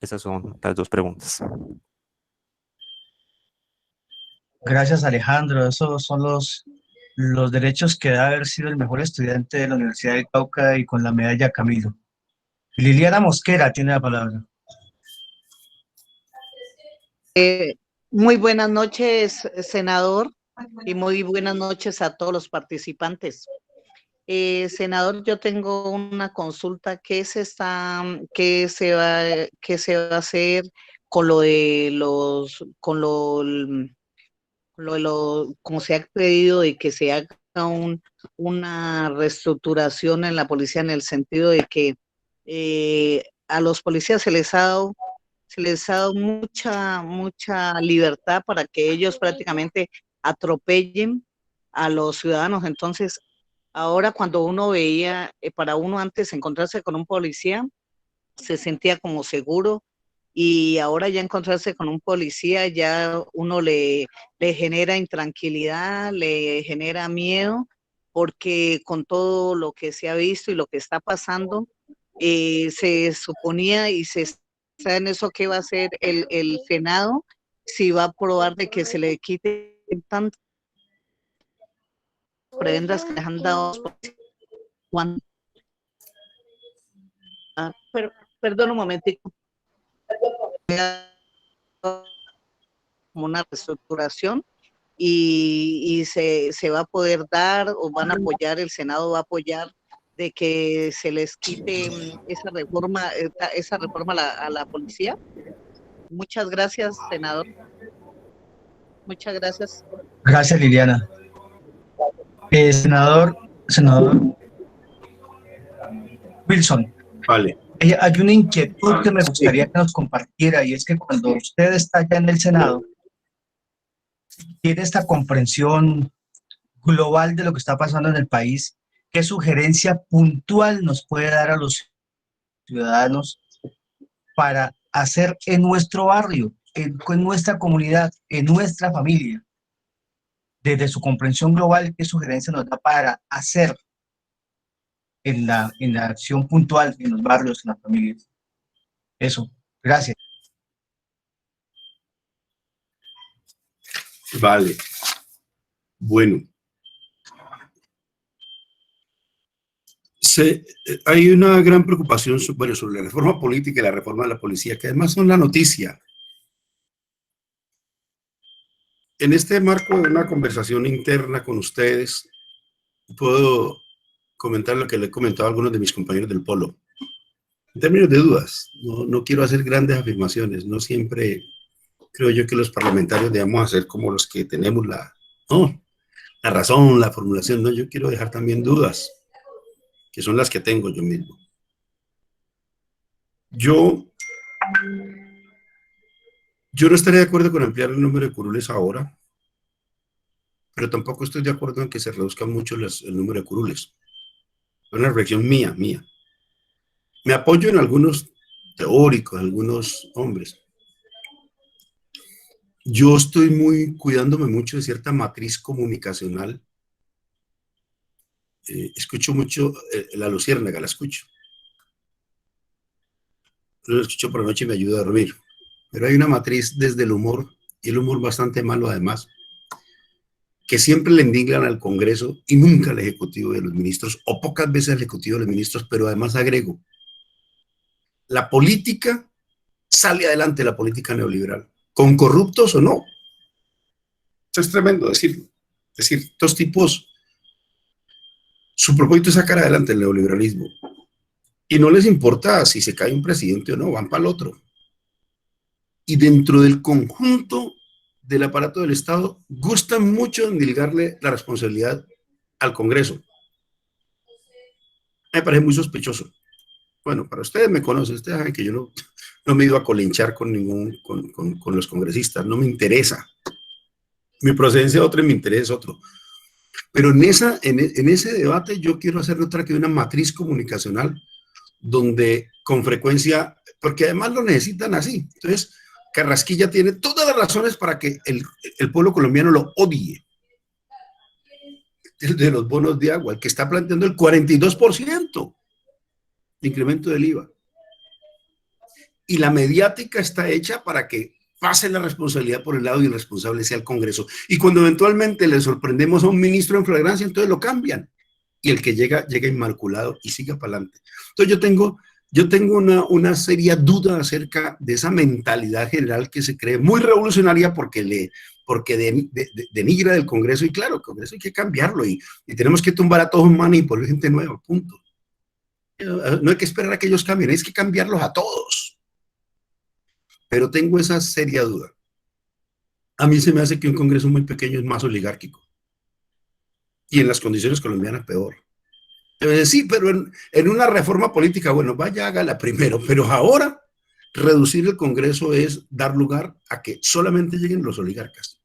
Esas son las 2 preguntas. Gracias, Alejandro. Esos son los derechos que debe haber sido el mejor estudiante de la Universidad del Cauca y con la medalla Camilo. Liliana Mosquera tiene la palabra. Muy buenas noches, senador, y muy buenas noches a todos los participantes. Senador, yo tengo una consulta. ¿Qué se va a hacer con lo de como se ha pedido de que se haga una reestructuración en la policía, en el sentido de que a los policías se les ha dado mucha libertad para que ellos prácticamente atropellen a los ciudadanos? Entonces, ahora cuando uno veía, para uno antes encontrarse con un policía, se sentía como seguro, y ahora ya encontrarse con un policía, ya uno le genera intranquilidad, le genera miedo, porque con todo lo que se ha visto y lo que está pasando, se suponía y se está en eso que va a hacer el Senado, si va a aprobar de que se le quite tantas prebendas que les han dado. Perdón un momentico. Como una reestructuración, y se va a poder dar, o van a apoyar, el Senado va a apoyar de que se les quite esa reforma a la policía. Muchas gracias, senador. Muchas gracias. Gracias, Liliana. Senador Wilson. Vale. Hay una inquietud que me gustaría que nos compartiera, y es que cuando usted está ya en el Senado, tiene esta comprensión global de lo que está pasando en el país, ¿qué sugerencia puntual nos puede dar a los ciudadanos para hacer en nuestro barrio, en nuestra comunidad, en nuestra familia? Desde su comprensión global, ¿qué sugerencia nos da para hacer en la acción puntual, en los barrios, en las familias? Eso, gracias. Vale. Bueno. Hay una gran preocupación sobre la reforma política y la reforma de la policía, que además son la noticia. En este marco de una conversación interna con ustedes, puedo comentar lo que le he comentado a algunos de mis compañeros del Polo. En términos de dudas, no quiero hacer grandes afirmaciones, no siempre creo yo que los parlamentarios debamos hacer como los que tenemos la razón, la formulación, no, yo quiero dejar también dudas que son las que tengo yo mismo. Yo no estaría de acuerdo con ampliar el número de curules ahora, pero tampoco estoy de acuerdo en que se reduzca mucho el número de curules. Es una reflexión mía. Me apoyo en algunos teóricos, algunos hombres. Yo estoy cuidándome mucho de cierta matriz comunicacional. Escucho mucho la luciérnaga, la escucho. Lo escucho por la noche y me ayuda a dormir. Pero hay una matriz desde el humor, y el humor bastante malo además, que siempre le indignan al Congreso y nunca al Ejecutivo de los ministros, o pocas veces al Ejecutivo de los ministros, pero además agrego, la política sale adelante, la política neoliberal, con corruptos o no. Eso es tremendo decirlo. Es decir, estos tipos, su propósito es sacar adelante el neoliberalismo. Y no les importa si se cae un presidente o no, van para el otro. Y dentro del conjunto del aparato del Estado, gustan mucho endilgarle la responsabilidad al Congreso. Me parece muy sospechoso. Bueno, para ustedes me conocen, ustedes saben que yo no me he ido a colinchar con los congresistas, no me interesa. Mi procedencia es otra y mi interés es otro. Pero en ese debate yo quiero hacer otra que una matriz comunicacional donde con frecuencia, porque además lo necesitan así. Entonces, Carrasquilla tiene todas las razones para que el pueblo colombiano lo odie. El de los bonos de agua, el que está planteando el 42% de incremento del IVA. Y la mediática está hecha para que pase la responsabilidad por el lado y el responsable sea el Congreso. Y cuando eventualmente le sorprendemos a un ministro en flagrancia, entonces lo cambian. Y el que llega inmaculado y sigue para adelante. Entonces yo tengo una seria duda acerca de esa mentalidad general que se cree muy revolucionaria porque denigra del Congreso. Y claro, el Congreso hay que cambiarlo y tenemos que tumbar a todos humanos y poner gente nueva, punto. No hay que esperar a que ellos cambien, hay que cambiarlos a todos. Pero tengo esa seria duda. A mí se me hace que un Congreso muy pequeño es más oligárquico. Y en las condiciones colombianas peor. Sí, pero en una reforma política, bueno, vaya, hágala primero, pero ahora reducir el Congreso es dar lugar a que solamente lleguen los oligarcas.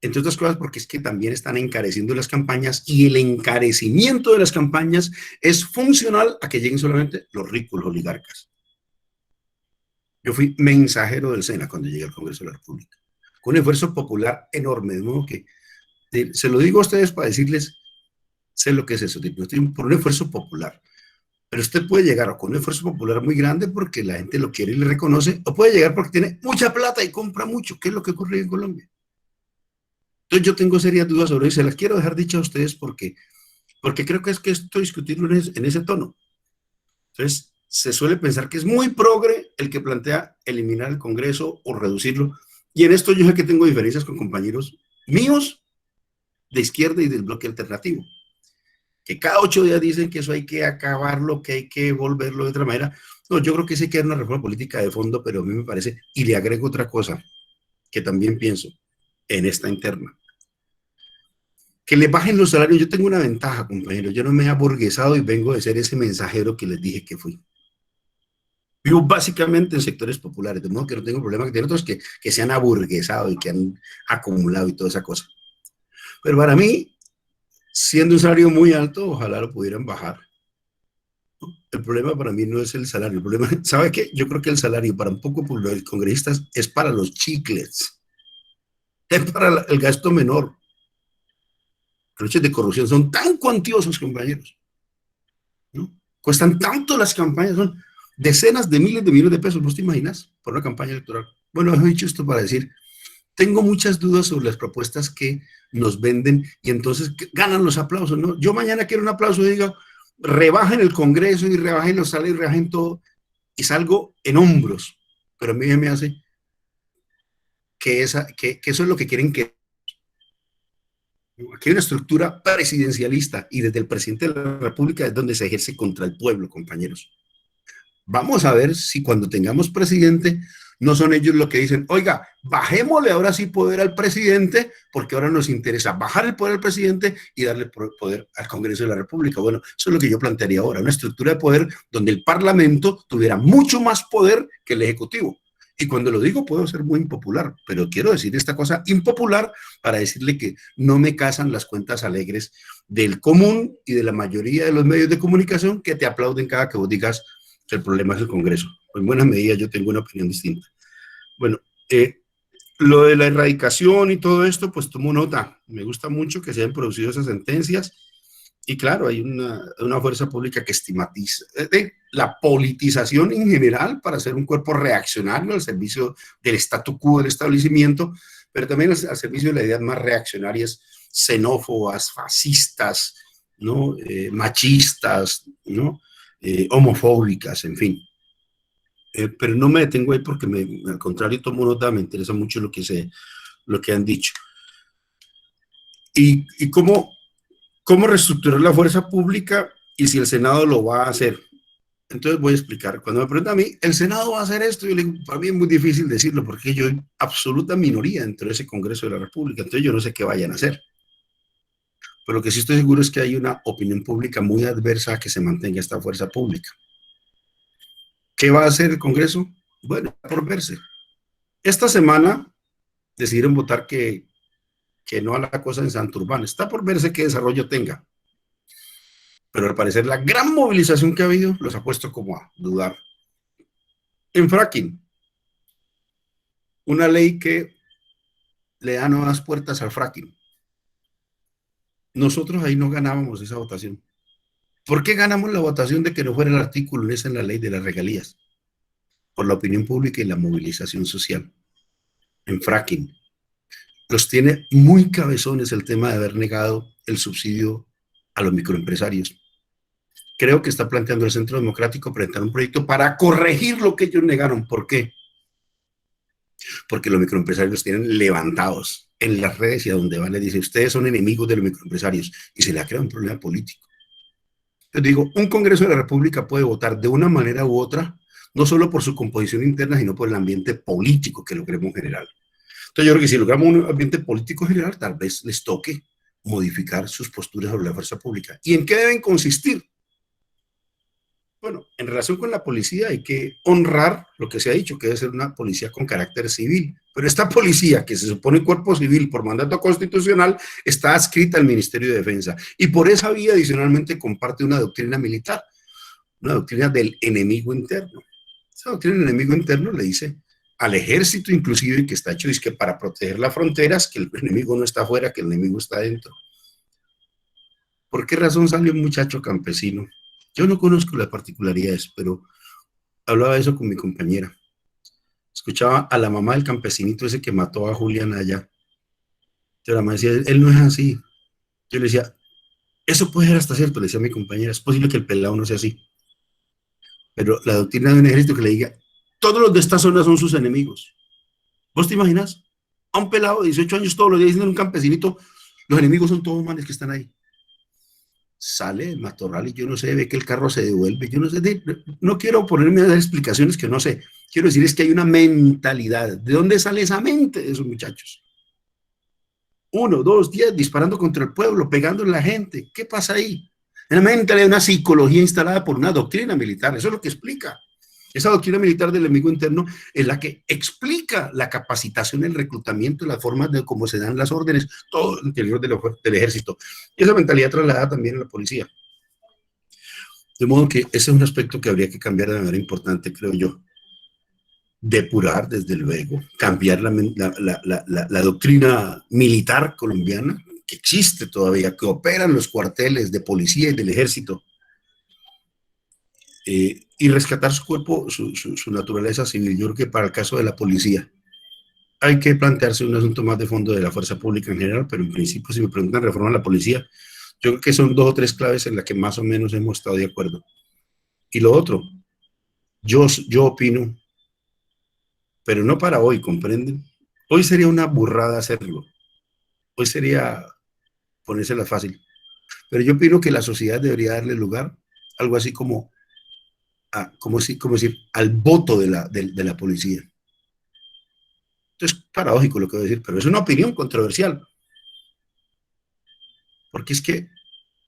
Entre otras cosas porque es que también están encareciendo las campañas y el encarecimiento de las campañas es funcional a que lleguen solamente los ricos, los oligarcas. Yo fui mensajero del SENA cuando llegué al Congreso de la República, con un esfuerzo popular enorme, de modo que se lo digo a ustedes para decirles, sé lo que es eso, por un esfuerzo popular. Pero usted puede llegar con un esfuerzo popular muy grande porque la gente lo quiere y le reconoce, o puede llegar porque tiene mucha plata y compra mucho, que es lo que ocurre en Colombia. Entonces yo tengo serias dudas sobre eso, se las quiero dejar dichas a ustedes porque creo que es que esto discutirlo en ese tono. Entonces se suele pensar que es muy progre el que plantea eliminar el Congreso o reducirlo, y en esto yo sé que tengo diferencias con compañeros míos de izquierda y del bloque alternativo, que cada 8 días dicen que eso hay que acabarlo, que hay que volverlo de otra manera. No, yo creo que sí que hay una reforma política de fondo, pero a mí me parece, y le agrego otra cosa, que también pienso en esta interna, que le bajen los salarios. Yo tengo una ventaja, compañeros, yo no me he aburguesado y vengo de ser ese mensajero que les dije que fui. Vivo básicamente en sectores populares, de modo que no tengo problema, que tienen otros que se han aburguesado y que han acumulado y toda esa cosa. Pero para mí, siendo un salario muy alto, ojalá lo pudieran bajar. El problema para mí no es el salario. El problema, ¿sabe qué? Yo creo que el salario para un poco por los congresistas es para los chicles. Es para el gasto menor. Los hechos de corrupción son tan cuantiosos, compañeros, ¿no? Cuestan tanto las campañas, son decenas de miles de millones de pesos, ¿no te imaginas? Por una campaña electoral. Bueno, he dicho esto para decir, tengo muchas dudas sobre las propuestas que nos venden y entonces ganan los aplausos, ¿no? Yo mañana quiero un aplauso y digo, rebajen el Congreso y rebajen los salarios, rebajen todo, y salgo en hombros, pero a mí me hace que eso es lo que quieren que... Aquí hay una estructura presidencialista y desde el presidente de la República es donde se ejerce contra el pueblo, compañeros. Vamos a ver si cuando tengamos presidente No son ellos los que dicen, oiga, bajémosle ahora sí poder al presidente, porque ahora nos interesa bajar el poder al presidente y darle poder al Congreso de la República. Bueno, eso es lo que yo plantearía ahora, una estructura de poder donde el Parlamento tuviera mucho más poder que el Ejecutivo. Y cuando lo digo puedo ser muy impopular, pero quiero decir esta cosa impopular para decirle que no me casan las cuentas alegres del común y de la mayoría de los medios de comunicación que te aplauden cada que vos digas que el problema es el Congreso. En buena medida yo tengo una opinión distinta. Bueno, lo de la erradicación y todo esto, pues tomo nota. Me gusta mucho que se hayan producido esas sentencias. Y claro, hay una fuerza pública que estigmatiza la politización en general para ser un cuerpo reaccionario al servicio del statu quo del establecimiento, pero también al servicio de las ideas más reaccionarias, xenófobas, fascistas, ¿no? Machistas, ¿no? Homofóbicas, en fin. Pero no me detengo ahí porque al contrario tomo nota, me interesa mucho lo que han dicho. Y cómo reestructurar la fuerza pública y si el Senado lo va a hacer. Entonces voy a explicar. Cuando me preguntan a mí, ¿el Senado va a hacer esto? Yo le digo, para mí es muy difícil decirlo porque yo soy absoluta minoría dentro de ese Congreso de la República, entonces yo no sé qué vayan a hacer. Pero lo que sí estoy seguro es que hay una opinión pública muy adversa a que se mantenga esta fuerza pública. ¿Qué va a hacer el Congreso? Bueno, por verse. Esta semana decidieron votar que no a la cosa en Santurbán. Está por verse qué desarrollo tenga. Pero al parecer la gran movilización que ha habido los ha puesto como a dudar. En fracking, una ley que le da nuevas puertas al fracking. Nosotros ahí no ganábamos esa votación. ¿Por qué ganamos la votación de que no fuera el artículo ese en la ley de las regalías? Por la opinión pública y la movilización social. En fracking. Los tiene muy cabezones el tema de haber negado el subsidio a los microempresarios. Creo que está planteando el Centro Democrático presentar un proyecto para corregir lo que ellos negaron. ¿Por qué? Porque los microempresarios los tienen levantados en las redes y a donde van les dice, ustedes son enemigos de los microempresarios y se le ha creado un problema político. Les digo, un Congreso de la República puede votar de una manera u otra, no solo por su composición interna, sino por el ambiente político que logremos en general. Entonces yo creo que si logramos un ambiente político general, tal vez les toque modificar sus posturas sobre la fuerza pública. ¿Y en qué deben consistir? Bueno, en relación con la policía hay que honrar lo que se ha dicho, que debe ser una policía con carácter civil. Pero esta policía, que se supone cuerpo civil por mandato constitucional, está adscrita al Ministerio de Defensa. Y por esa vía, adicionalmente, comparte una doctrina militar, una doctrina del enemigo interno. Esa doctrina del enemigo interno le dice al ejército, inclusive, que está hecho que para proteger las fronteras, que el enemigo no está afuera, que el enemigo está adentro. ¿Por qué razón salió un muchacho campesino? Yo no conozco las particularidades, pero hablaba de eso con mi compañera. Escuchaba a la mamá del campesinito ese que mató a Julián allá. Yo la mamá decía, él no es así. Yo le decía, eso puede ser hasta cierto, le decía a mi compañera, es posible que el pelado no sea así. Pero la doctrina de un ejército que le diga, todos los de esta zona son sus enemigos. ¿Vos te imaginas? A un pelado de 18 años todos los días diciendo un campesinito, los enemigos son todos manes que están ahí. Sale el matorral y yo no sé, ve que el carro se devuelve, yo no sé, no quiero ponerme a dar explicaciones que no sé, quiero decir es que hay una mentalidad. ¿De dónde sale esa mente de esos muchachos? 1, 2, 10, disparando contra el pueblo, pegando a la gente. ¿Qué pasa ahí? En la mentalidad de una psicología instalada por una doctrina militar, eso es lo que explica. Esa doctrina militar del enemigo interno es la que explica la capacitación, el reclutamiento, las formas de cómo se dan las órdenes, todo el interior del ejército. Y esa mentalidad trasladada también a la policía. De modo que ese es un aspecto que habría que cambiar de manera importante, creo yo. Depurar, desde luego, cambiar la doctrina militar colombiana, que existe todavía, que opera en los cuarteles de policía y del ejército, y rescatar su cuerpo, su naturaleza civil. Yo creo que para el caso de la policía hay que plantearse un asunto más de fondo de la fuerza pública en general, pero en principio si me preguntan reforma a la policía, yo creo que son 2 o 3 claves en las que más o menos hemos estado de acuerdo. Y lo otro, yo opino, pero no para hoy, ¿comprenden? Hoy sería una burrada hacerlo, hoy sería ponérsela fácil, pero yo opino que la sociedad debería darle lugar, algo así como decir, al voto de la policía. Esto es paradójico lo que voy a decir, pero es una opinión controversial. Porque es que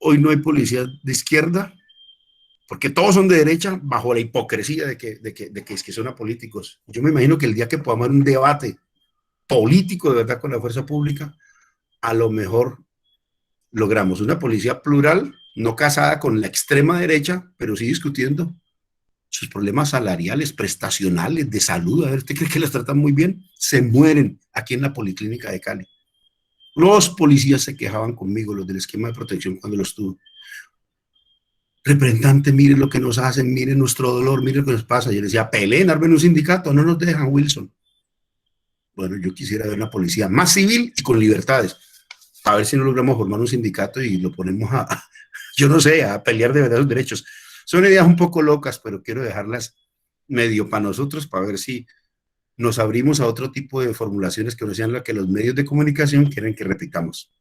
hoy no hay policía de izquierda, porque todos son de derecha bajo la hipocresía de que es que son apolíticos. Yo me imagino que el día que podamos haber un debate político de verdad con la fuerza pública, a lo mejor logramos una policía plural, no casada con la extrema derecha, pero sí discutiendo sus problemas salariales, prestacionales, de salud. A ver, ¿usted cree que las tratan muy bien? Se mueren aquí en la Policlínica de Cali. Los policías se quejaban conmigo, los del esquema de protección, cuando los tuve. Representante, miren lo que nos hacen, miren nuestro dolor, miren lo que nos pasa. Yo les decía, peleen, armen un sindicato, no nos dejan, Wilson. Bueno, yo quisiera ver una policía más civil y con libertades. A ver si no logramos formar un sindicato y lo ponemos yo no sé, a pelear de verdad los derechos. Son ideas un poco locas, pero quiero dejarlas medio para nosotros, para ver si nos abrimos a otro tipo de formulaciones que no sean las que los medios de comunicación quieren que repitamos.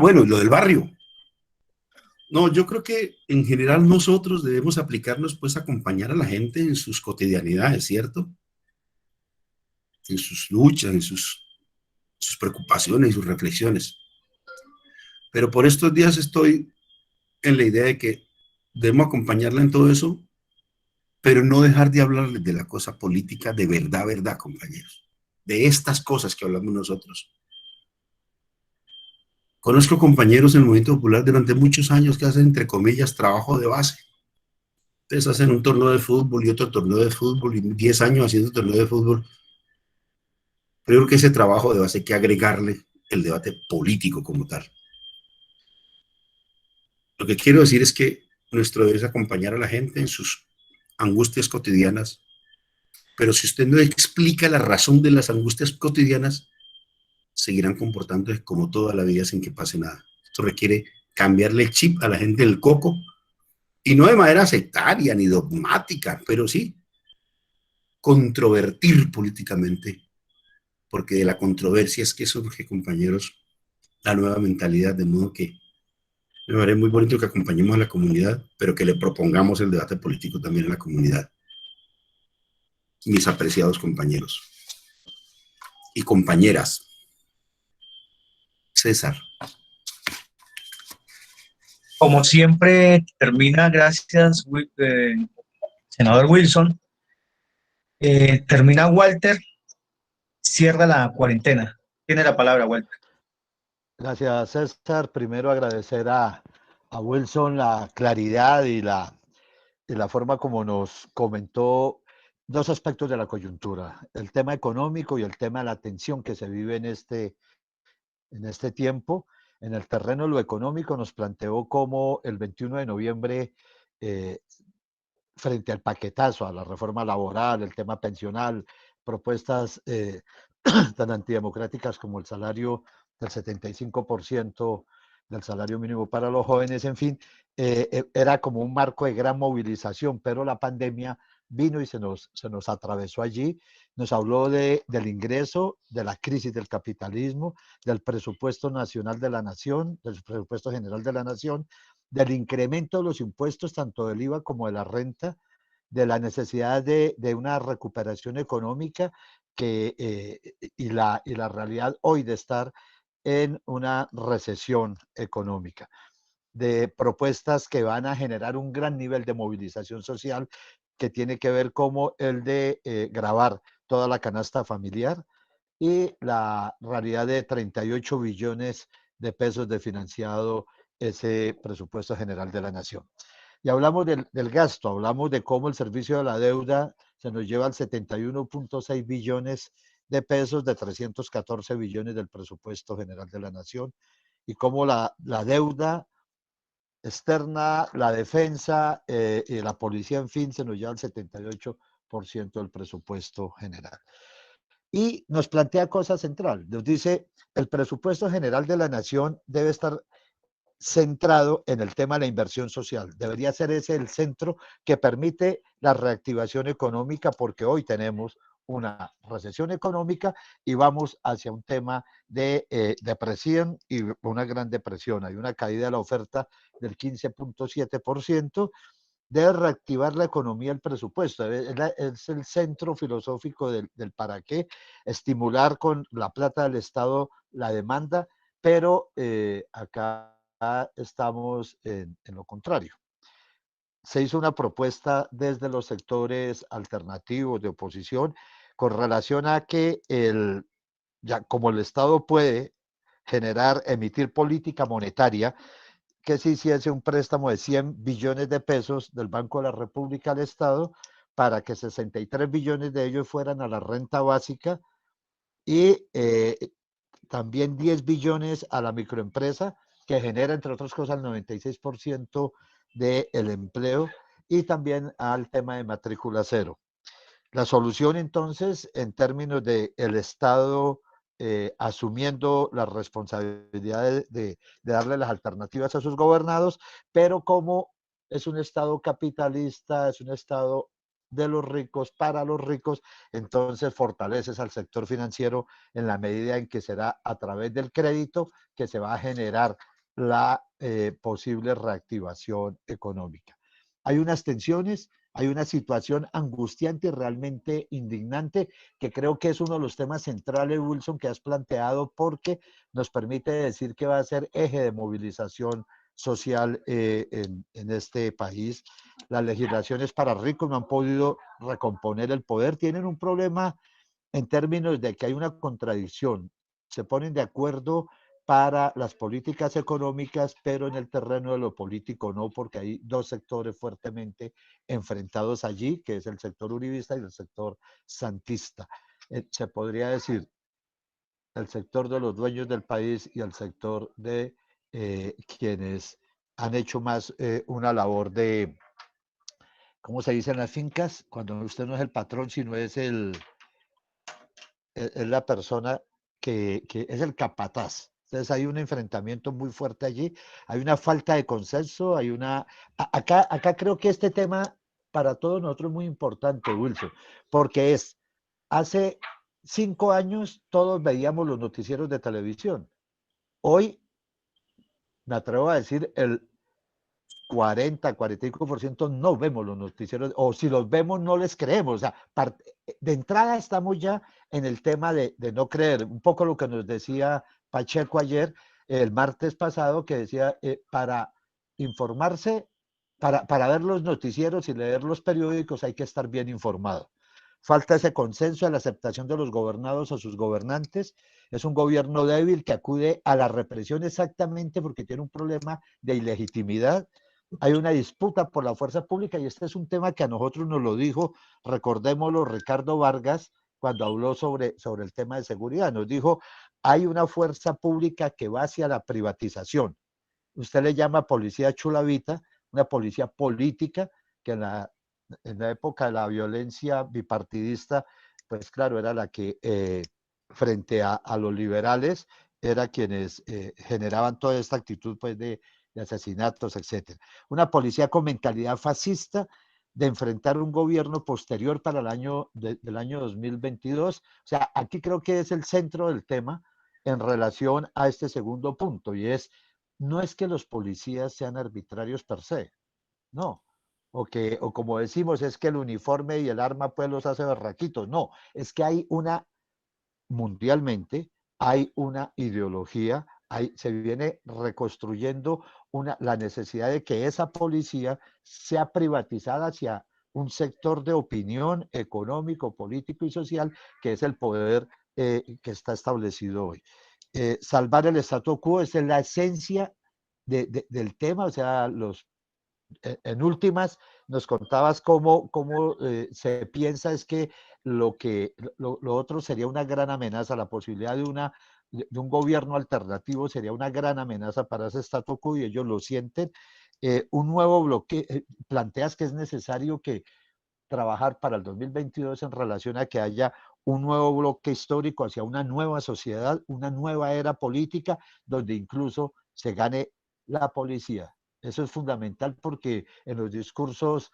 Bueno, y lo del barrio. No, yo creo que en general nosotros debemos aplicarnos, pues, a acompañar a la gente en sus cotidianidades, ¿cierto? En sus luchas, en sus preocupaciones y sus reflexiones. Pero por estos días estoy en la idea de que debemos acompañarla en todo eso, pero no dejar de hablarles de la cosa política de verdad, compañeros. De estas cosas que hablamos nosotros. Conozco compañeros en el movimiento popular durante muchos años que hacen, entre comillas, trabajo de base. Ustedes hacen un torneo de fútbol y otro torneo de fútbol y 10 años haciendo torneo de fútbol. Pero creo que ese trabajo de base hay que agregarle el debate político como tal. Lo que quiero decir es que nuestro deber es acompañar a la gente en sus angustias cotidianas, pero si usted no explica la razón de las angustias cotidianas, seguirán comportándose como toda la vida sin que pase nada. Esto requiere cambiarle el chip a la gente del coco, y no de manera sectaria ni dogmática, pero sí controvertir políticamente, porque de la controversia es que surge, compañeros, la nueva mentalidad, de modo que me parece muy bonito que acompañemos a la comunidad, pero que le propongamos el debate político también a la comunidad. Mis apreciados compañeros y compañeras. César. Como siempre, termina, gracias, senador Wilson. Termina Walter, cierra la cuarentena. Tiene la palabra, Walter. Gracias, César. Primero agradecer a Wilson la claridad y la forma como nos comentó dos aspectos de la coyuntura, el tema económico y el tema de la tensión que se vive en este tiempo. En el terreno de lo económico nos planteó cómo el 21 de noviembre, frente al paquetazo, a la reforma laboral, el tema pensional, propuestas tan antidemocráticas como el salario del 75% del salario mínimo para los jóvenes, en fin, era como un marco de gran movilización, pero la pandemia vino y se nos atravesó allí, nos habló del ingreso, de la crisis del capitalismo, del presupuesto nacional de la nación, del presupuesto general de la nación, del incremento de los impuestos, tanto del IVA como de la renta, de la necesidad de una recuperación económica y la realidad hoy de estar en una recesión económica, de propuestas que van a generar un gran nivel de movilización social que tiene que ver como el de gravar toda la canasta familiar y la realidad de 38 billones de pesos de financiado ese presupuesto general de la nación. Y hablamos del gasto, hablamos de cómo el servicio de la deuda se nos lleva al 71.6 billones de pesos de 314 billones del presupuesto general de la nación, y cómo la deuda externa, la defensa y la policía, en fin, se nos lleva al 78% del presupuesto general. Y nos plantea cosa central, nos dice, el presupuesto general de la nación debe estar centrado en el tema de la inversión social. Debería ser ese el centro que permite la reactivación económica, porque hoy tenemos una recesión económica y vamos hacia un tema de depresión y una gran depresión. Hay una caída de la oferta del 15.7%, debe reactivar la economía, el presupuesto, es el centro filosófico del para qué, estimular con la plata del Estado la demanda, pero acá estamos en lo contrario. Se hizo una propuesta desde los sectores alternativos de oposición con relación a que ya como el Estado puede emitir política monetaria, que se hiciese un préstamo de 100 billones de pesos del Banco de la República al Estado para que 63 billones de ellos fueran a la renta básica y también 10 billones a la microempresa, que genera, entre otras cosas, el 96% del empleo, y también al tema de matrícula cero. La solución, entonces, en términos del Estado asumiendo la responsabilidad de darle las alternativas a sus gobernados, pero como es un Estado capitalista, es un Estado de los ricos, para los ricos, entonces fortaleces al sector financiero en la medida en que será a través del crédito que se va a generar la posible reactivación económica. Hay unas tensiones, hay una situación angustiante y realmente indignante, que creo que es uno de los temas centrales, Wilson, que has planteado, porque nos permite decir que va a ser eje de movilización social en este país. Las legislaciones para ricos no han podido recomponer el poder, tienen un problema en términos de que hay una contradicción. Se ponen de acuerdo para las políticas económicas, pero en el terreno de lo político no, porque hay dos sectores fuertemente enfrentados allí, que es el sector uribista y el sector santista. Se podría decir el sector de los dueños del país y el sector de quienes han hecho más una labor de, ¿cómo se dice en las fincas? Cuando usted no es el patrón, sino es la persona que es el capataz. Entonces hay un enfrentamiento muy fuerte allí, hay una falta de consenso, hay una... Acá creo que este tema para todos nosotros es muy importante, Wilson, porque hace 5 años todos veíamos los noticieros de televisión. Hoy, me atrevo a decir, el 45% no vemos los noticieros, o si los vemos no les creemos. O sea, de entrada estamos ya en el tema de no creer. Un poco lo que nos decía Pacheco ayer, el martes pasado, que decía, para informarse, para ver los noticieros y leer los periódicos hay que estar bien informado. Falta ese consenso, la aceptación de los gobernados o sus gobernantes. Es un gobierno débil que acude a la represión exactamente porque tiene un problema de ilegitimidad. Hay una disputa por la fuerza pública y este es un tema que a nosotros nos lo dijo, recordémoslo, Ricardo Vargas, cuando habló sobre el tema de seguridad. Nos dijo, hay una fuerza pública que va hacia la privatización. Usted le llama policía chulavita, una policía política que en la época de la violencia bipartidista, pues claro, era la que frente a los liberales era quienes generaban toda esta actitud pues de asesinatos, etcétera. Una policía con mentalidad fascista de enfrentar un gobierno posterior para el año del año 2022. O sea, aquí creo que es el centro del tema en relación a este segundo punto, y no es que los policías sean arbitrarios per se, no, o como decimos, es que el uniforme y el arma pues los hace berraquitos, no, es que mundialmente hay una ideología, se viene reconstruyendo la necesidad de que esa policía sea privatizada hacia un sector de opinión económico, político y social, que es el poder que está establecido hoy. Salvar el statu quo es la esencia del tema, o sea, en últimas nos contabas cómo se piensa es que lo otro sería una gran amenaza, la posibilidad de un gobierno alternativo sería una gran amenaza para ese statu quo y ellos lo sienten. Un nuevo bloque, planteas que es necesario que trabajar para el 2022 en relación a que haya un nuevo bloque histórico hacia una nueva sociedad, una nueva era política, donde incluso se gane la policía. Eso es fundamental porque en los discursos,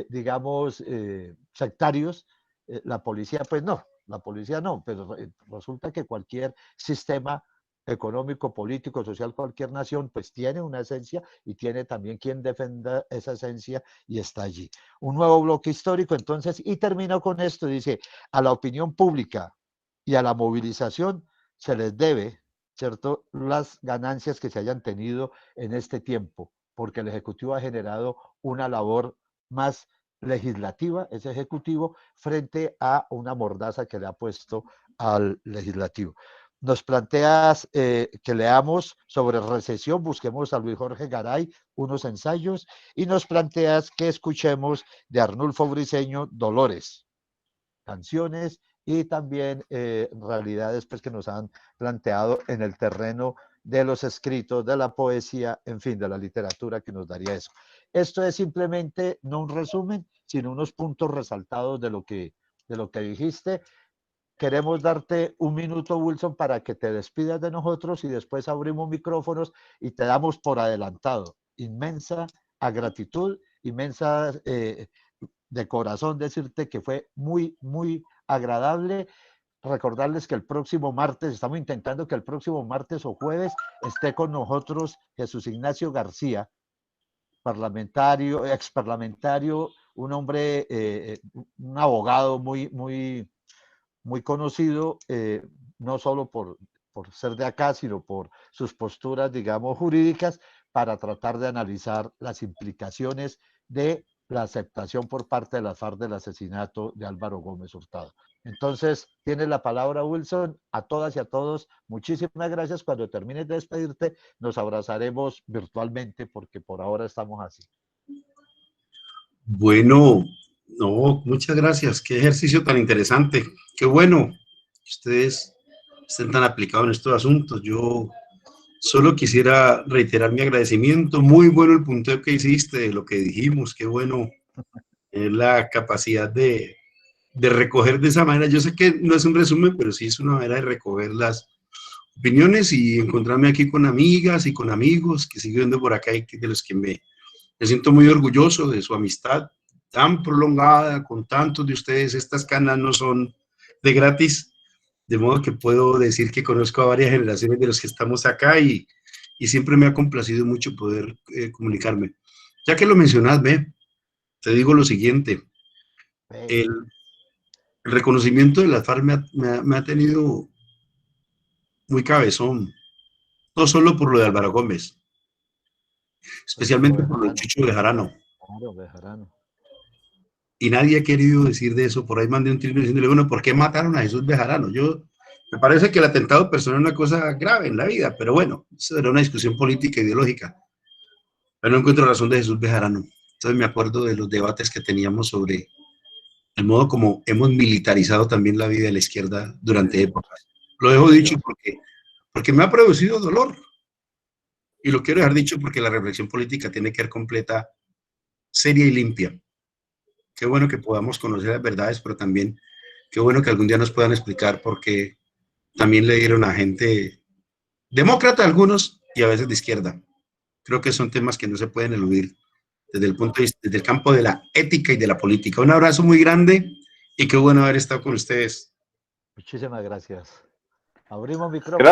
digamos, sectarios, la policía, pues no, la policía no, pero resulta que cualquier sistema económico, político, social, cualquier nación, pues tiene una esencia y tiene también quien defenda esa esencia y está allí. Un nuevo bloque histórico, entonces, y termino con esto, dice, a la opinión pública y a la movilización se les debe, ¿cierto?, las ganancias que se hayan tenido en este tiempo, porque el Ejecutivo ha generado una labor más legislativa, ese Ejecutivo, frente a una mordaza que le ha puesto al Legislativo. Nos planteas que leamos sobre recesión, busquemos a Luis Jorge Garay, unos ensayos, y nos planteas que escuchemos de Arnulfo Briceño Dolores, canciones y también realidades pues, que nos han planteado en el terreno de los escritos, de la poesía, en fin, de la literatura que nos daría eso. Esto es simplemente no un resumen, sino unos puntos resaltados de lo que dijiste. Queremos darte un minuto, Wilson, para que te despidas de nosotros y después abrimos micrófonos y te damos por adelantado. Inmensa gratitud, inmensa de corazón decirte que fue muy, muy agradable. Recordarles que el próximo martes, estamos intentando que el próximo martes o jueves esté con nosotros Jesús Ignacio García, parlamentario, ex parlamentario, un hombre, un abogado muy conocido, no solo por ser de acá, sino por sus posturas, digamos, jurídicas, para tratar de analizar las implicaciones de la aceptación por parte de las FARC del asesinato de Álvaro Gómez Hurtado. Entonces, tienes la palabra, Wilson. A todas y a todos, muchísimas gracias. Cuando termines de despedirte, nos abrazaremos virtualmente, porque por ahora estamos así. Bueno, no, muchas gracias. Qué ejercicio tan interesante. Qué bueno que ustedes estén tan aplicados en estos asuntos. Yo solo quisiera reiterar mi agradecimiento. Muy bueno el punteo que hiciste de lo que dijimos. Qué bueno la capacidad de recoger de esa manera. Yo sé que no es un resumen, pero sí es una manera de recoger las opiniones y encontrarme aquí con amigas y con amigos que siguen viendo por acá y de los que me siento muy orgulloso de su amistad tan prolongada con tantos de ustedes. Estas canas no son de gratis, de modo que puedo decir que conozco a varias generaciones de los que estamos acá y siempre me ha complacido mucho poder comunicarme. Ya que lo mencionas, te digo lo siguiente. El reconocimiento de las FARC me ha tenido muy cabezón, no solo por lo de Álvaro Gómez, especialmente por lo de Chucho Bejarano. Claro, Bejarano. Y nadie ha querido decir de eso. Por ahí mandé un trino diciéndole, bueno, ¿por qué mataron a Jesús Bejarano? Me parece que el atentado personal es una cosa grave en la vida, pero bueno, eso era una discusión política e ideológica. Pero no encuentro razón de Jesús Bejarano. Entonces me acuerdo de los debates que teníamos sobre el modo como hemos militarizado también la vida de la izquierda durante épocas. Lo dejo dicho porque me ha producido dolor. Y lo quiero dejar dicho porque la reflexión política tiene que ser completa, seria y limpia. Qué bueno que podamos conocer las verdades, pero también qué bueno que algún día nos puedan explicar por qué también le dieron a gente demócrata algunos y a veces de izquierda. Creo que son temas que no se pueden eludir desde el punto de vista, desde el campo de la ética y de la política. Un abrazo muy grande y qué bueno haber estado con ustedes. Muchísimas gracias. Abrimos micrófono.